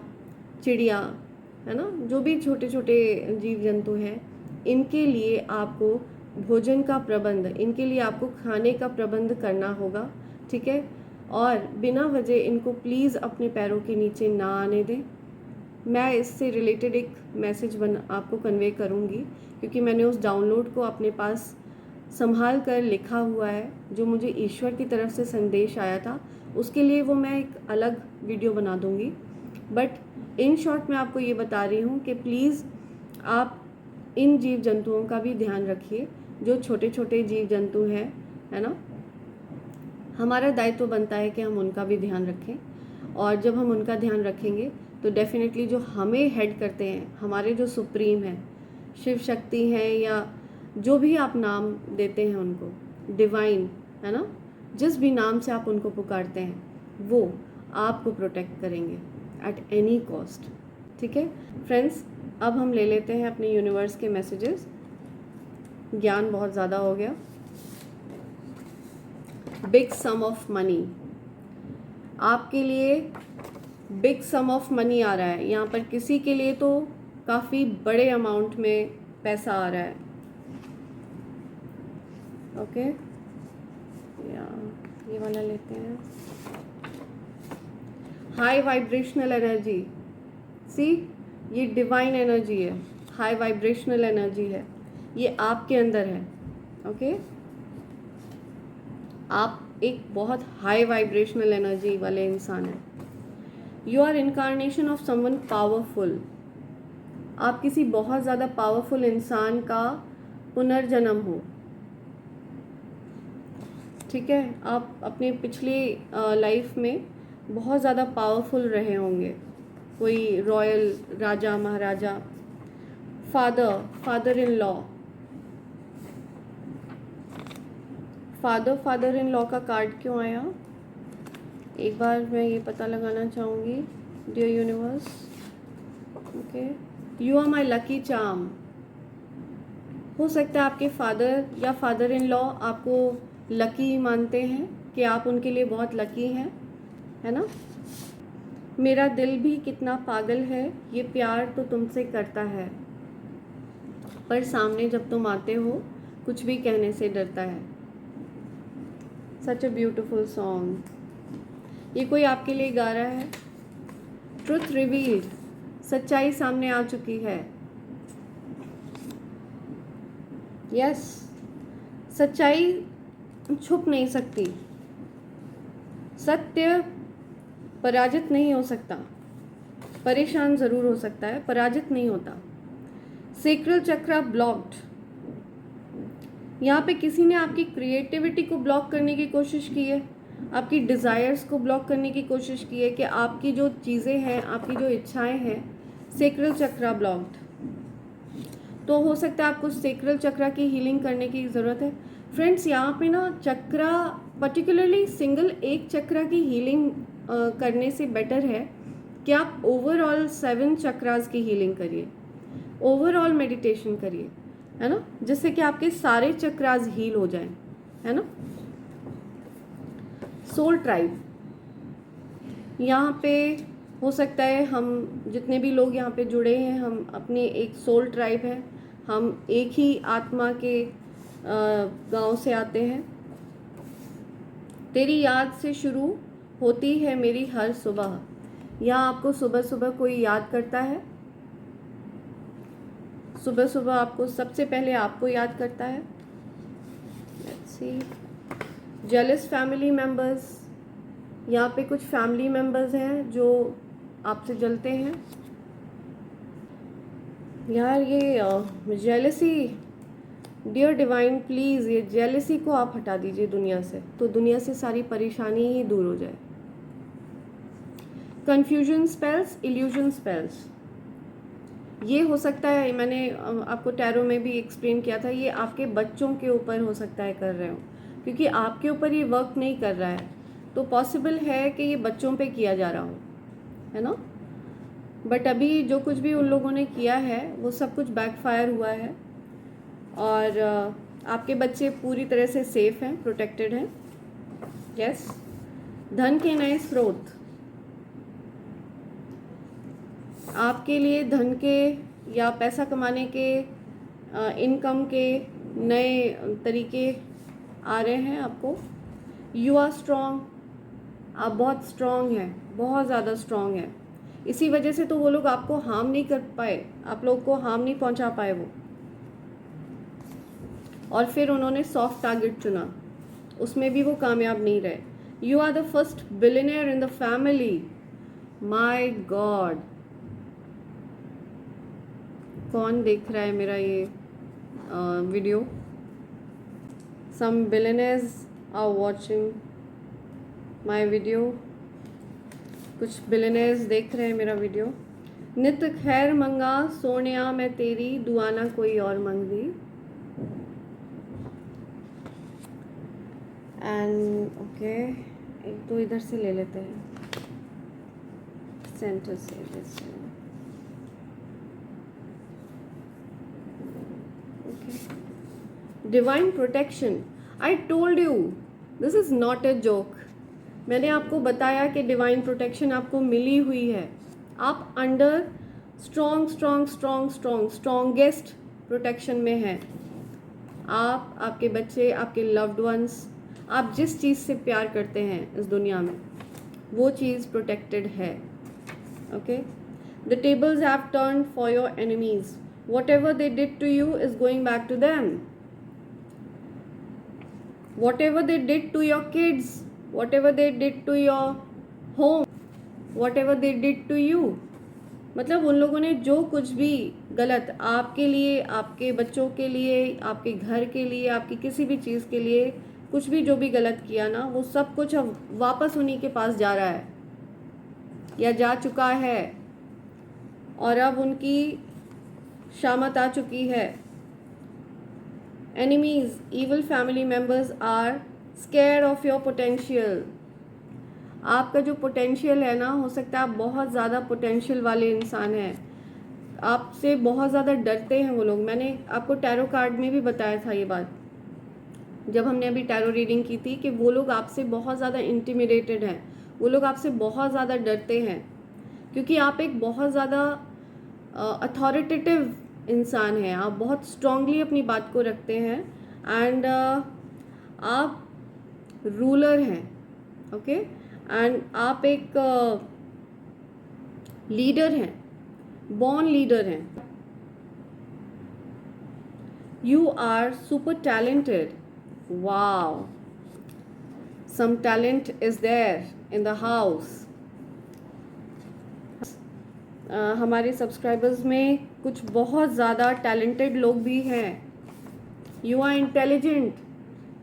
चिड़िया, है ना, जो भी छोटे छोटे जीव जंतु हैं, इनके लिए आपको भोजन का प्रबंध, इनके लिए आपको खाने का प्रबंध करना होगा, ठीक है। और बिना वजह इनको प्लीज़ अपने पैरों के नीचे ना आने दें। मैं इससे रिलेटेड एक मैसेज आपको कन्वे करूँगी, क्योंकि मैंने उस डाउनलोड को अपने पास संभाल कर लिखा हुआ है, जो मुझे ईश्वर की तरफ से संदेश आया था। उसके लिए वो मैं एक अलग वीडियो बना दूँगी, बट इन शॉर्ट मैं आपको ये बता रही हूँ कि प्लीज़ आप इन जीव जंतुओं का भी ध्यान रखिए, जो छोटे छोटे जीव जंतु हैं, है ना। हमारा दायित्व बनता है कि हम उनका भी ध्यान रखें, और जब हम उनका ध्यान रखेंगे तो डेफिनेटली जो हमें हेड करते हैं, हमारे जो सुप्रीम हैं, शिव शक्ति हैं, या जो भी आप नाम देते हैं उनको, डिवाइन, है ना, जिस भी नाम से आप उनको पुकारते हैं, वो आपको प्रोटेक्ट करेंगे एट एनी कॉस्ट, ठीक है। फ्रेंड्स, अब हम ले लेते हैं अपने यूनिवर्स के मैसेजेस। ज्ञान बहुत ज़्यादा हो गया। बिग सम ऑफ मनी, आपके लिए बिग सम ऑफ मनी आ रहा है यहाँ पर। किसी के लिए तो काफ़ी बड़े अमाउंट में पैसा आ रहा है, ओके। या ये वाला लेते हैं। हाई वाइब्रेशनल एनर्जी, सी, ये डिवाइन एनर्जी है, हाई वाइब्रेशनल एनर्जी है, ये आपके अंदर है, ओके। आप एक बहुत हाई वाइब्रेशनल एनर्जी वाले इंसान हैं। You are incarnation of someone powerful, आप किसी बहुत ज़्यादा पावरफुल इंसान का पुनर्जन्म हो, ठीक है। आप अपने पिछली लाइफ में बहुत ज़्यादा पावरफुल रहे होंगे, कोई रॉयल राजा महाराजा, father in law. Father in law का कार्ड क्यों आया, एक बार मैं ये पता लगाना चाहूँगी। Dear universe, okay, you are my lucky charm. हो सकता है आपके फादर या फादर इन लॉ आपको लकी मानते हैं, कि आप उनके लिए बहुत लकी हैं, है ना। मेरा दिल भी कितना पागल है, ये प्यार तो तुमसे करता है, पर सामने जब तुम आते हो कुछ भी कहने से डरता है। सच अ ब्यूटिफुल सॉन्ग। ये कोई आपके लिए गा रहा है। ट्रुथ रिवील्ड, सच्चाई सामने आ चुकी है। यस, सच्चाई छुप नहीं सकती, सत्य पराजित नहीं हो सकता, परेशान ज़रूर हो सकता है, पराजित नहीं होता। सेक्रल चक्रा ब्लॉक्ड, यहाँ पे किसी ने आपकी क्रिएटिविटी को ब्लॉक करने की कोशिश की है, आपकी डिज़ायर्स को ब्लॉक करने की कोशिश की है, कि आपकी जो चीज़ें हैं, आपकी जो इच्छाएं हैं, सेक्रल चक्रा ब्लॉक्ड। तो हो सकता है आपको सेक्रल चक्रा की हीलिंग करने की ज़रूरत है। फ्रेंड्स, यहाँ पे ना चक्रा, पर्टिकुलरली सिंगल एक चक्रा की हीलिंग करने से बेटर है कि आप ओवरऑल 7 चक्रास की हीलिंग करिए, ओवरऑल मेडिटेशन करिए, है ना, जिससे कि आपके सारे चक्रास हील हो जाएं, है ना। सोल ट्राइब, यहाँ पे हो सकता है हम जितने भी लोग यहाँ पे जुड़े हैं, हम अपने एक सोल ट्राइब है, हम एक ही आत्मा के गांव से आते हैं। तेरी याद से शुरू होती है मेरी हर सुबह, यहाँ आपको सुबह सुबह कोई याद करता है, सुबह सुबह आपको सबसे पहले आपको याद करता है। Let's see, jealous family members, यहाँ पे कुछ फैमिली मेम्बर्स हैं जो आपसे जलते हैं। यार ये जेलसी, डियर डिवाइन प्लीज़ ये जेलसी को आप हटा दीजिए दुनिया से, तो दुनिया से सारी परेशानी ही दूर हो जाए। कन्फ्यूजन स्पेल्स, इल्यूजन स्पेल्स, ये हो सकता है, मैंने आपको टैरो में भी एक्सप्लेन किया था, ये आपके बच्चों के ऊपर हो सकता है कर रहे हो, क्योंकि आपके ऊपर ये वर्क नहीं कर रहा है, तो पॉसिबल है कि ये बच्चों पे किया जा रहा हो, है ना। बट अभी जो कुछ भी उन लोगों ने किया है वो सब कुछ बैकफायर हुआ है, और आपके बच्चे पूरी तरह से सेफ हैं, प्रोटेक्टेड हैं। यस, धन के नए स्रोत, आपके लिए धन के या पैसा कमाने के, इनकम के नए तरीके आ रहे हैं आपको। यू आर स्ट्रॉन्ग, आप बहुत स्ट्रॉन्ग हैं, बहुत ज़्यादा स्ट्रॉन्ग हैं, इसी वजह से तो वो लोग आपको हार्म नहीं कर पाए, आप लोग को हार्म नहीं पहुंचा पाए वो, और फिर उन्होंने सॉफ्ट टारगेट चुना, उसमें भी वो कामयाब नहीं रहे। You are the first billionaire in the family, my god. कौन देख रहा है मेरा ये video? Some billionaires are watching my video, कुछ बिलियनर्स देख रहे हैं मेरा वीडियो। नित खैर मंगा सोनिया मैं तेरी, दुआना कोई और मंगदी। एंड ओके, एक तो इधर से ले लेते हैं, सेंटर से। Divine protection, I told you this is not a joke. मैंने आपको बताया कि डिवाइन प्रोटेक्शन आपको मिली हुई है, आप अंडर स्ट्रॉन्गेस्ट प्रोटेक्शन में हैं। आप, आपके बच्चे, आपके लव्ड वंस, आप जिस चीज़ से प्यार करते हैं इस दुनिया में, वो चीज़ प्रोटेक्टेड है। Okay, the tables have turned for your enemies, whatever they did to you is going back to them. Whatever they did to your kids, whatever they did to your home, whatever they did to you, मतलब उन लोगों ने जो कुछ भी गलत आपके लिए, आपके बच्चों के लिए, आपके घर के लिए, आपकी किसी भी चीज़ के लिए कुछ भी जो भी गलत किया ना, वो सब कुछ अब वापस उन्हीं के पास जा रहा है या जा चुका है, और अब उनकी शामत आ चुकी है। Enemies, evil family members are scare of your potential. आपका जो पोटेंशियल है ना, हो सकता है आप बहुत ज़्यादा पोटेंशियल वाले इंसान हैं, आपसे बहुत ज़्यादा डरते हैं वो लोग। मैंने आपको टैरो कार्ड में भी बताया था ये बात, जब हमने अभी टैरो रीडिंग की थी, कि वो लोग आपसे बहुत ज़्यादा इंटिमिडेटेड हैं, वो लोग आपसे बहुत ज़्यादा डरते हैं, क्योंकि आप एक बहुत ज़्यादा अथॉरिटेटिव इंसान हैं, आप बहुत स्ट्रांगली अपनी बात को रखते हैं, एंड आप रूलर हैं, ओके, एंड आप एक लीडर हैं, बॉर्न लीडर हैं। You are super talented, wow, some talent is there in the house। हमारे सब्सक्राइबर्स में कुछ बहुत ज़्यादा टैलेंटेड लोग भी हैं। You are intelligent,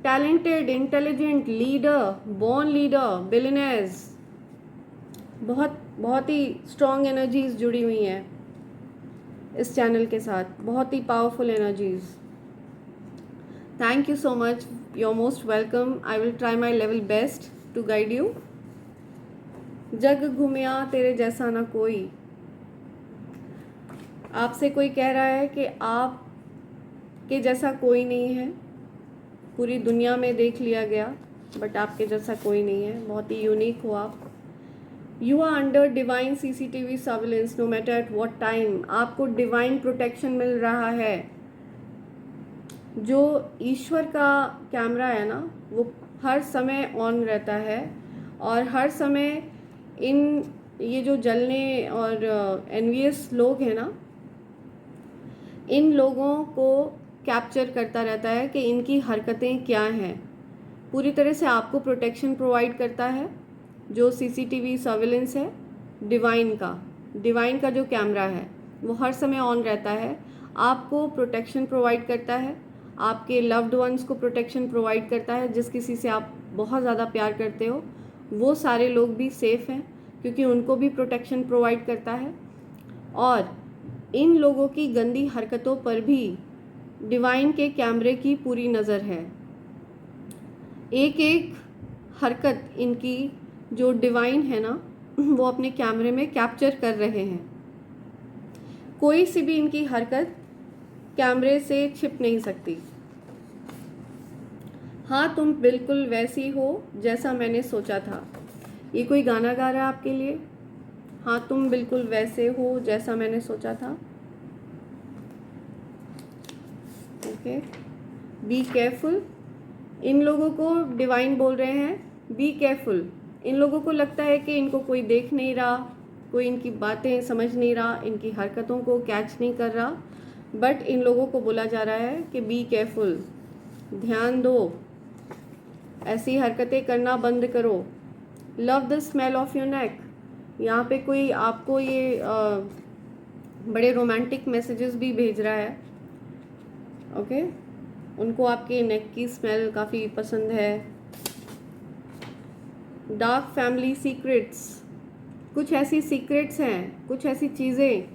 talented, intelligent, leader, born leader, billionaires. बहुत ही स्ट्रॉन्ग एनर्जीज जुड़ी हुई हैं इस चैनल के साथ, बहुत ही powerful energies. Thank you so much, you're most welcome। I will try my level best to guide you। जग घूमिया तेरे जैसा ना कोई। आपसे कोई कह रहा है कि आप के जैसा कोई नहीं है, पूरी दुनिया में देख लिया गया, बट आपके जैसा कोई नहीं है, बहुत ही यूनिक हो आप। You are under divine CCTV surveillance no matter at what time. आपको डिवाइन प्रोटेक्शन मिल रहा है। जो ईश्वर का कैमरा है ना, वो हर समय ऑन रहता है, और हर समय ये जो जलने और एनवियस लोग हैं ना, इन लोगों को कैप्चर करता रहता है कि इनकी हरकतें क्या हैं। पूरी तरह से आपको प्रोटेक्शन प्रोवाइड करता है जो CCTV सर्विलेंस है डिवाइन का जो कैमरा है, वो हर समय ऑन रहता है, आपको प्रोटेक्शन प्रोवाइड करता है, आपके लव्ड वंस को प्रोटेक्शन प्रोवाइड करता है। जिस किसी से आप बहुत ज़्यादा प्यार करते हो, वो सारे लोग भी सेफ़ हैं, क्योंकि उनको भी प्रोटेक्शन प्रोवाइड करता है। और इन लोगों की गंदी हरकतों पर भी डिवाइन के कैमरे की पूरी नज़र है। एक एक हरकत इनकी जो डिवाइन है ना, वो अपने कैमरे में कैप्चर कर रहे हैं। कोई सी भी इनकी हरकत कैमरे से छिप नहीं सकती। हाँ, तुम बिल्कुल वैसी हो जैसा मैंने सोचा था। ये कोई गाना गा रहा है आपके लिए। हाँ, तुम बिल्कुल वैसे हो जैसा मैंने सोचा था। Okay, be careful. इन लोगों को डिवाइन बोल रहे हैं बी केयरफुल। इन लोगों को लगता है कि इनको कोई देख नहीं रहा, कोई इनकी बातें समझ नहीं रहा, इनकी हरकतों को कैच नहीं कर रहा, बट इन लोगों को बोला जा रहा है कि बी केयरफुल, ध्यान दो, ऐसी हरकतें करना बंद करो। Love the smell of your neck. यहाँ पे कोई आपको ये बड़े रोमांटिक मैसेजेस भी भेज रहा है। ओके, उनको आपके नेक की स्मेल काफ़ी पसंद है। Dark family secrets. कुछ ऐसी सीक्रेट्स हैं, कुछ ऐसी चीज़ें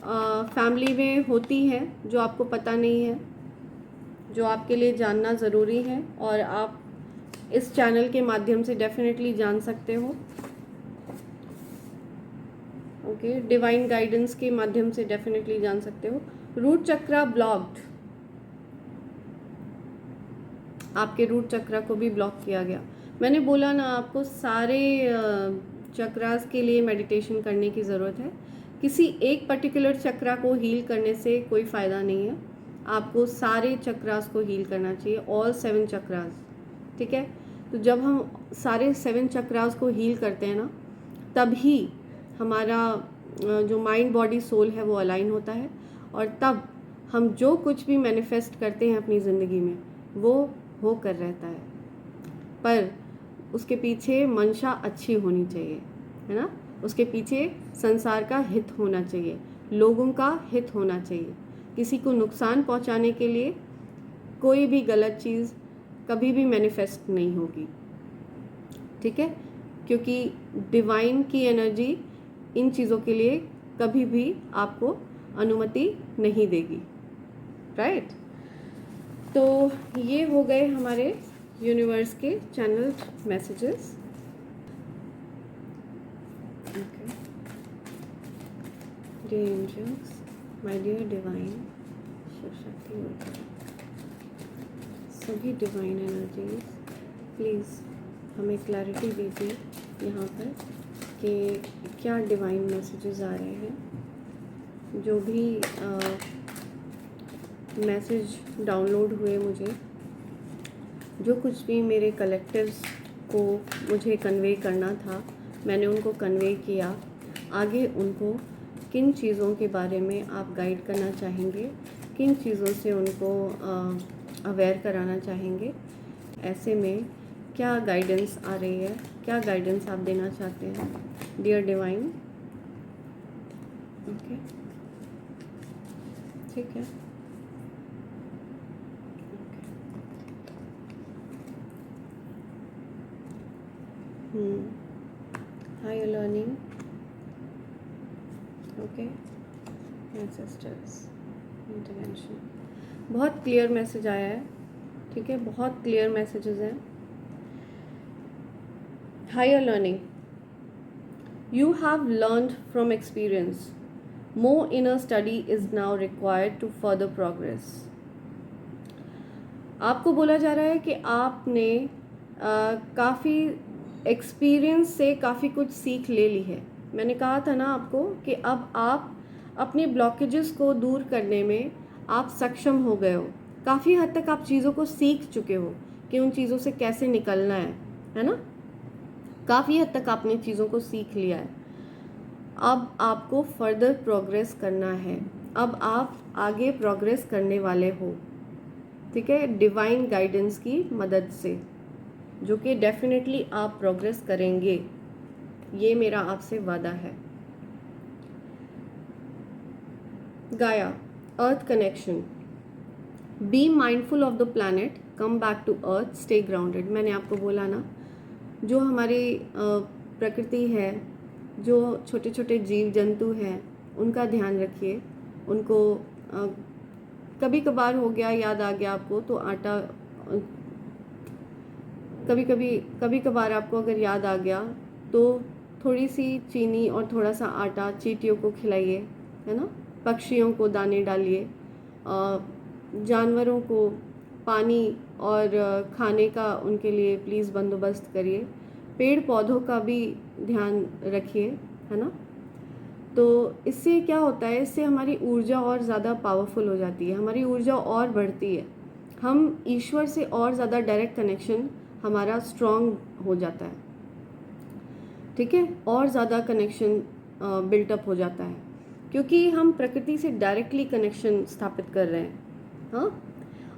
फैमिली में होती हैं जो आपको पता नहीं है, जो आपके लिए जानना ज़रूरी है, और आप इस चैनल के माध्यम से डेफिनेटली जान सकते हो। ओके, डिवाइन गाइडेंस के माध्यम से डेफिनेटली जान सकते हो। रूट चक्रा ब्लॉक्ड, आपके रूट चक्रा को भी ब्लॉक किया गया। मैंने बोला ना, आपको सारे चक्रास के लिए मेडिटेशन करने की ज़रूरत है। किसी एक पर्टिकुलर चक्रा को हील करने से कोई फ़ायदा नहीं है, आपको सारे चक्रास को हील करना चाहिए, ऑल 7 चक्रास। ठीक है, तो जब हम सारे 7 चक्रास को हील करते हैं ना, तभी हमारा जो माइंड बॉडी सोल है वो अलाइन होता है, और तब हम जो कुछ भी मैनिफेस्ट करते हैं अपनी ज़िंदगी में वो होकर रहता है। पर उसके पीछे मंशा अच्छी होनी चाहिए, है ना, उसके पीछे संसार का हित होना चाहिए, लोगों का हित होना चाहिए। किसी को नुकसान पहुंचाने के लिए कोई भी गलत चीज़ कभी भी मैनिफेस्ट नहीं होगी, ठीक है, क्योंकि डिवाइन की एनर्जी इन चीज़ों के लिए कभी भी आपको अनुमति नहीं देगी, राइट। तो ये हो गए हमारे यूनिवर्स के channel messages. Dear angels, my dear divine, Shiv Shakti और सभी डिवाइन एनर्जीज, प्लीज़ हमें क्लैरिटी दीजिए यहाँ पर कि क्या डिवाइन मैसेजेस आ रहे हैं। जो भी मैसेज डाउनलोड हुए मुझे, जो कुछ भी मेरे कलेक्टिव्स को मुझे कन्वे करना था, मैंने उनको कन्वे किया। आगे उनको किन चीज़ों के बारे में आप गाइड करना चाहेंगे, किन चीज़ों से उनको अवेयर कराना चाहेंगे, ऐसे में क्या गाइडेंस आ रही है, क्या गाइडेंस आप देना चाहते हैं डियर डिवाइन। ओके, ठीक है। How you learning? Okay, ancestors intervention। बहुत क्लियर मैसेज आया है, ठीक है, बहुत क्लियर मैसेजेस हैं। Higher learning, you have learned from experience. More inner study is now required to further progress. आपको बोला जा रहा है कि आपने काफ़ी एक्सपीरियंस से काफ़ी कुछ सीख ले ली है। मैंने कहा था ना आपको कि अब आप अपने ब्लॉकेजेस को दूर करने में आप सक्षम हो गए हो। काफ़ी हद तक आप चीज़ों को सीख चुके हो कि उन चीज़ों से कैसे निकलना है ना। काफ़ी हद तक आपने चीज़ों को सीख लिया है। अब आपको फर्दर प्रोग्रेस करना है। अब आप आगे प्रोग्रेस करने वाले हो, ठीक है, डिवाइन गाइडेंस की मदद से, जो कि डेफिनेटली आप प्रोग्रेस करेंगे। ये मेरा आपसे वादा है। Gaia, earth connection, be mindful of the planet, come back to earth, stay grounded. मैंने आपको बोला ना, जो हमारी प्रकृति है, जो छोटे छोटे जीव जंतु हैं, उनका ध्यान रखिए। उनको कभी कभार हो गया, याद आ गया आपको तो आटा, कभी कभार आपको अगर याद आ गया तो थोड़ी सी चीनी और थोड़ा सा आटा चींटियों को खिलाइए, है ना। पक्षियों को दाने डालिए, जानवरों को पानी और खाने का उनके लिए प्लीज़ बंदोबस्त करिए। पेड़ पौधों का भी ध्यान रखिए, है ना। तो इससे क्या होता है, इससे हमारी ऊर्जा और ज़्यादा पावरफुल हो जाती है, हमारी ऊर्जा और बढ़ती है। हम ईश्वर से और ज़्यादा डायरेक्ट कनेक्शन हमारा स्ट्रॉन्ग हो जाता है, ठीक है, और ज़्यादा कनेक्शन बिल्टअप हो जाता है, क्योंकि हम प्रकृति से डायरेक्टली कनेक्शन स्थापित कर रहे हैं। हाँ,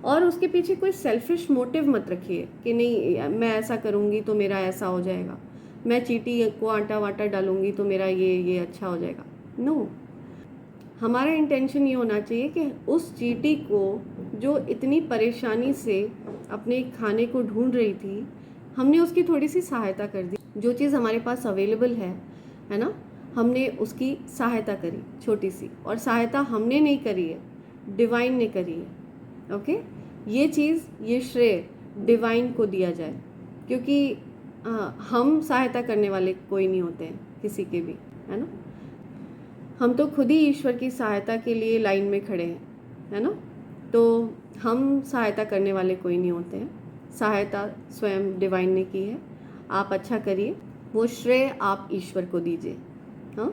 और उसके पीछे कोई सेल्फिश मोटिव मत रखिए कि नहीं मैं ऐसा करूँगी तो मेरा ऐसा हो जाएगा, मैं चींटी को आटा वाटा डालूँगी तो मेरा ये अच्छा हो जाएगा। नो, हमारा इंटेंशन ये होना चाहिए कि उस चींटी को जो इतनी परेशानी से अपने खाने को ढूंढ रही थी, हमने उसकी थोड़ी सी सहायता कर दी। जो चीज़ हमारे पास अवेलेबल है ना, हमने उसकी सहायता करी छोटी सी, और सहायता हमने नहीं करी है, डिवाइन ने करी है। ओके, ये चीज़, ये श्रेय डिवाइन को दिया जाए, क्योंकि हम सहायता करने वाले कोई नहीं होते हैं किसी के भी, है ना। हम तो खुद ही ईश्वर की सहायता के लिए लाइन में खड़े हैं, है ना। तो हम सहायता करने वाले कोई नहीं होते हैं, सहायता स्वयं डिवाइन ने की है। आप अच्छा करिए, वो श्रेय आप ईश्वर को दीजिए। हाँ,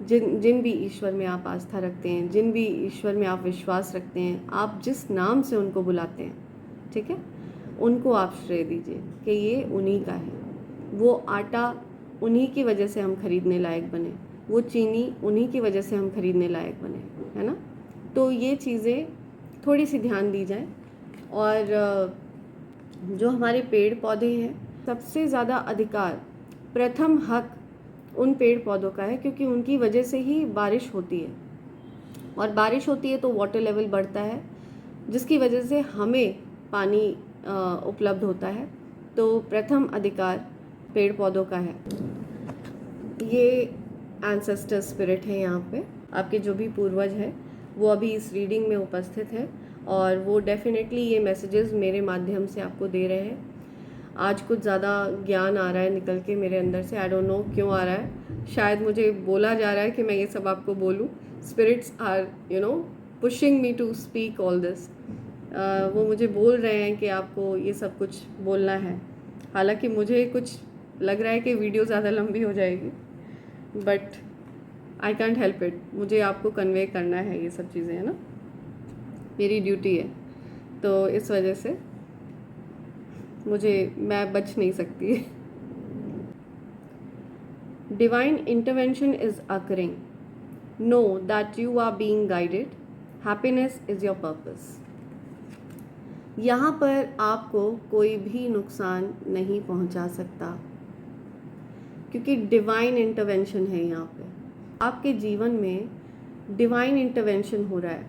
जिन भी ईश्वर में आप आस्था रखते हैं, जिन भी ईश्वर में आप विश्वास रखते हैं, आप जिस नाम से उनको बुलाते हैं, ठीक है, उनको आप श्रेय दीजिए कि ये उन्हीं का है। वो आटा उन्हीं की वजह से हम खरीदने लायक बने, वो चीनी उन्हीं की वजह से हम खरीदने लायक बने, है ना। तो ये चीज़ें थोड़ी सी ध्यान दी जाए। और जो हमारे पेड़ पौधे हैं, सबसे ज़्यादा अधिकार, प्रथम हक उन पेड़ पौधों का है, क्योंकि उनकी वजह से ही बारिश होती है, और बारिश होती है तो वाटर लेवल बढ़ता है, जिसकी वजह से हमें पानी उपलब्ध होता है। तो प्रथम अधिकार पेड़ पौधों का है। ये एंसेस्टर स्पिरिट है यहाँ पे, आपके जो भी पूर्वज हैं वो अभी इस रीडिंग में उपस्थित है, और वो डेफिनेटली ये मैसेजेस मेरे माध्यम से आपको दे रहे हैं। आज कुछ ज़्यादा ज्ञान आ रहा है निकल के मेरे अंदर से, आई डोंट नो क्यों आ रहा है, शायद मुझे बोला जा रहा है कि मैं ये सब आपको बोलूँ। Spirits are pushing me to speak all this. वो मुझे बोल रहे हैं कि आपको ये सब कुछ बोलना है। हालांकि मुझे कुछ लग रहा है कि वीडियो ज़्यादा लंबी हो जाएगी, but I can't help it, मुझे आपको कन्वे करना है ये सब चीज़ें, है ना, मेरी ड्यूटी है। तो इस वजह से मैं बच नहीं सकती। Divine intervention is occurring, know that you are being guided, happiness is your purpose. यहाँ पर आपको कोई भी नुकसान नहीं पहुँचा सकता, क्योंकि डिवाइन इंटरवेंशन है यहाँ पे। आपके जीवन में डिवाइन इंटरवेंशन हो रहा है,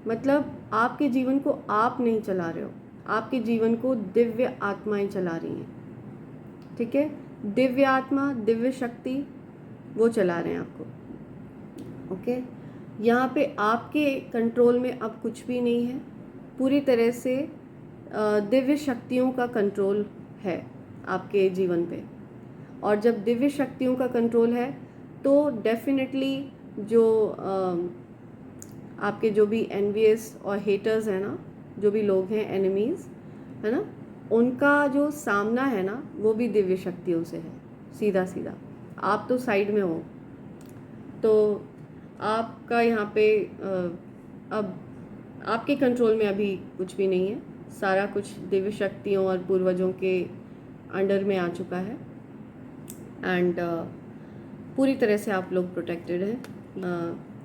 मतलब आपके जीवन को आप नहीं चला रहे हो, आपके जीवन को दिव्य आत्माएं चला रही हैं, ठीक है। दिव्य आत्मा, दिव्य शक्ति, वो चला रहे हैं आपको, ओके। यहाँ पे आपके कंट्रोल में अब कुछ भी नहीं है, पूरी तरह से दिव्य शक्तियों का कंट्रोल है आपके जीवन पे। और जब दिव्य शक्तियों का कंट्रोल है तो डेफिनेटली जो आपके जो भी एनवियस और हेटर्स हैं ना, जो भी लोग हैं एनिमीज़, है ना, उनका जो सामना है ना वो भी दिव्य शक्तियों से है, सीधा सीधा। आप तो साइड में हो, तो आपका यहाँ पे अब आपके कंट्रोल में अभी कुछ भी नहीं है, सारा कुछ दिव्य शक्तियों और पूर्वजों के अंडर में आ चुका है, एंड पूरी तरह से आप लोग प्रोटेक्टेड हैं।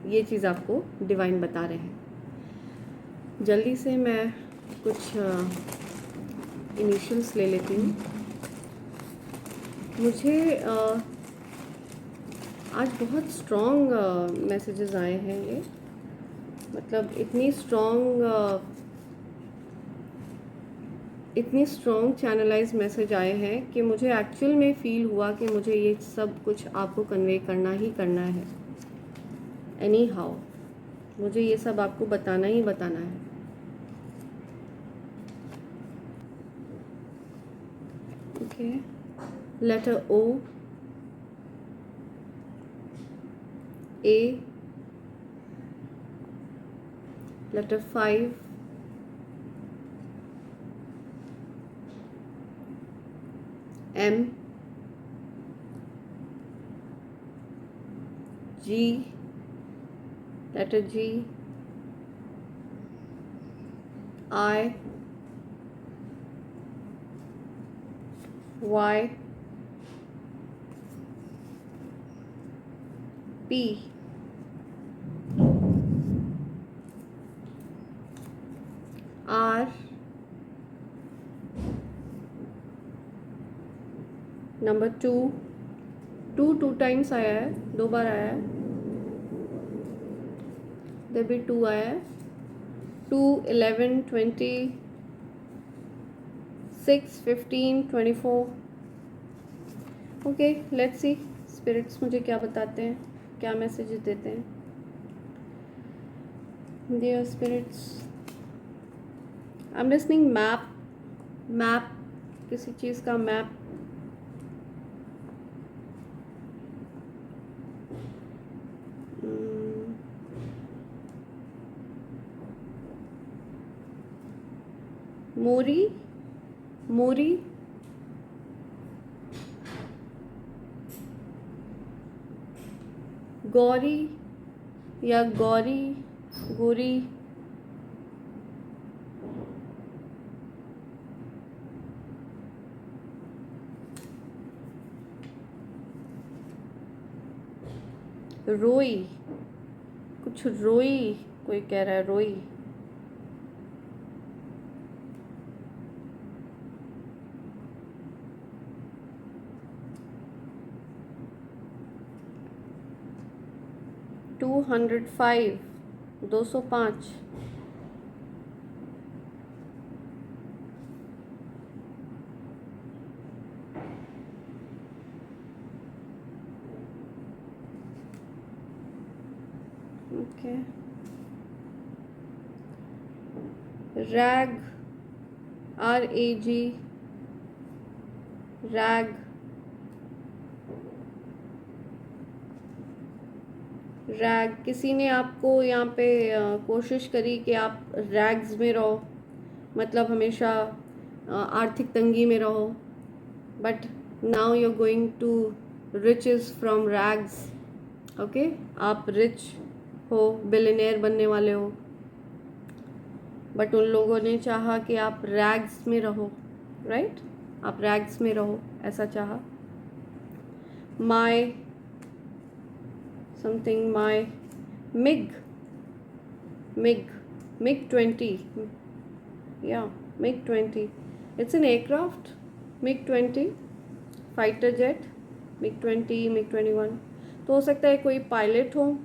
ये चीज़ आपको डिवाइन बता रहे हैं। जल्दी से मैं कुछ इनिशियल्स ले लेती हूँ। मुझे आज बहुत स्ट्रॉन्ग मैसेजेस आए हैं, ये मतलब इतनी स्ट्रॉन्ग चैनलाइज मैसेज आए हैं कि मुझे एक्चुअल में फ़ील हुआ कि मुझे ये सब कुछ आपको कन्वे करना ही करना है। एनी हाउ मुझे ये सब आपको बताना ही बताना है। Okay, letter O, A, letter 5, M, G, letter G, I, Y, P, R, number 2, 2 times आया है, 2 बार आया है, इधर भी 2 आया है, 2, 11, 20, 6, 15, 24। ओके, लेट्स सी स्पिरिट्स मुझे क्या बताते हैं, क्या मैसेजेस देते हैं। Dear spirits, I am listening map, किसी चीज़ का मैप, मोरी, गौरी या गोरी, रोई, कुछ रोई, कोई कह रहा है रोई, 205, 205। Okay, rag, RAG, rag, rag. किसी ने आपको यहाँ पे कोशिश करी कि आप रैग्स में रहो, मतलब हमेशा आर्थिक तंगी में रहो, but now you are going to riches from rags. Okay, आप रिच हो, बिलियनियर बनने वाले हो, बट उन लोगों ने चाहा कि आप रैग्स में रहो, राइट? आप रैग्स में रहो, ऐसा चाहा। माई समथिंग, माई मिग, MiG-20, या MiG-20, it's an aircraft. MiG-20 fighter jet, MiG-20, MiG-21। तो हो सकता है कोई पायलट हो,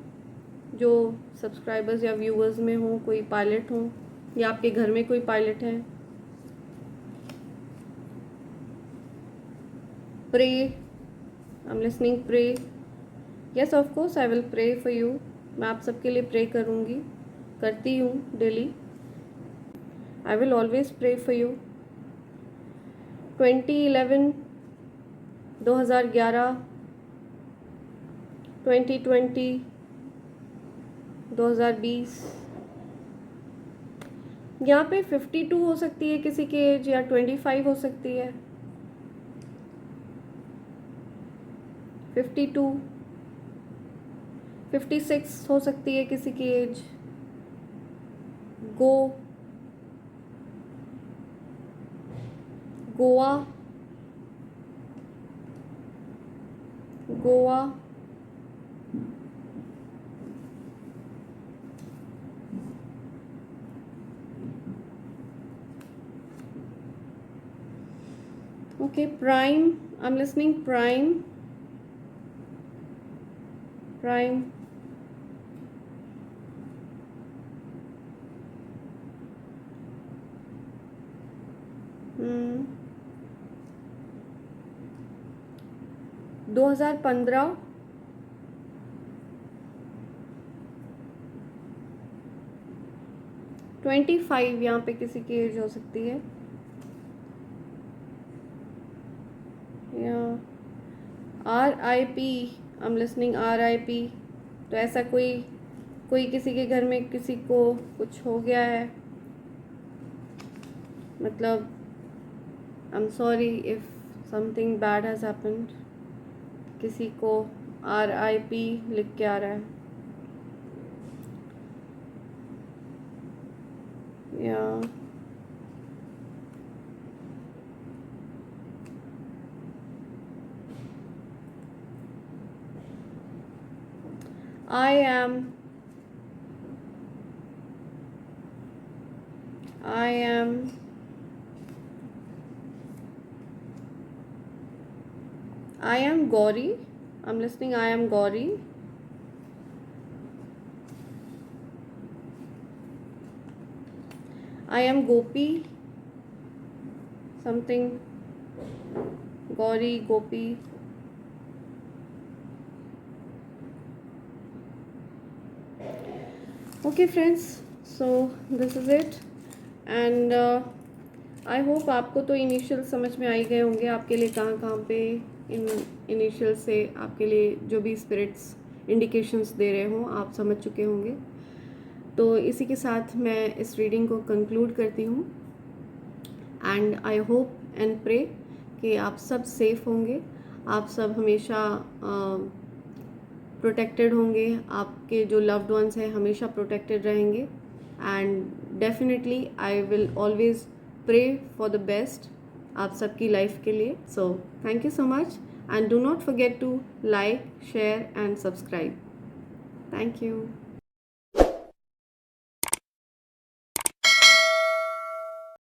जो सब्सक्राइबर्स या व्यूअर्स में हो, कोई पायलट हो, या आपके घर में कोई पायलट है। Pray, I am listening, pray, yes of course I will pray for you. मैं आप सबके लिए प्रे करूँगी, करती हूँ daily. I will always pray for you. 2011, 2011, 2020, 2020। यहाँ पे 52 हो सकती है किसी की एज, या 25 हो सकती है। 52, 56 हो सकती है किसी की age. Goa, Goa, okay, prime, I'm listening, prime, prime, 2015, 25 यहाँ पे किसी की एज हो सकती है, या RIP, I am listening, RIP। तो ऐसा कोई किसी के घर में किसी को कुछ हो गया है, मतलब I am sorry if something bad has happened. किसी को RIP लिख के आ रहा है, या I am Gauri, I'm listening, I am Gauri. I am Gopi, something, Gauri, Gopi. Okay friends, so this is it, and I hope आपको तो initial समझ में आ ही गए होंगे, आपके लिए कहाँ कहाँ पे इन इनिशियल से आपके लिए जो भी स्पिरिट्स इंडिकेशंस दे रहे हों आप समझ चुके होंगे। तो इसी के साथ मैं इस रीडिंग को कंक्लूड करती हूँ, and I hope and pray कि आप सब सेफ होंगे, आप सब हमेशा प्रोटेक्टेड होंगे, आपके जो लव्ड वंस हैं हमेशा प्रोटेक्टेड रहेंगे, and definitely I will always pray for the best आप सबकी लाइफ के लिए। So thank you so much, and do not forget to like, share and subscribe. Thank you.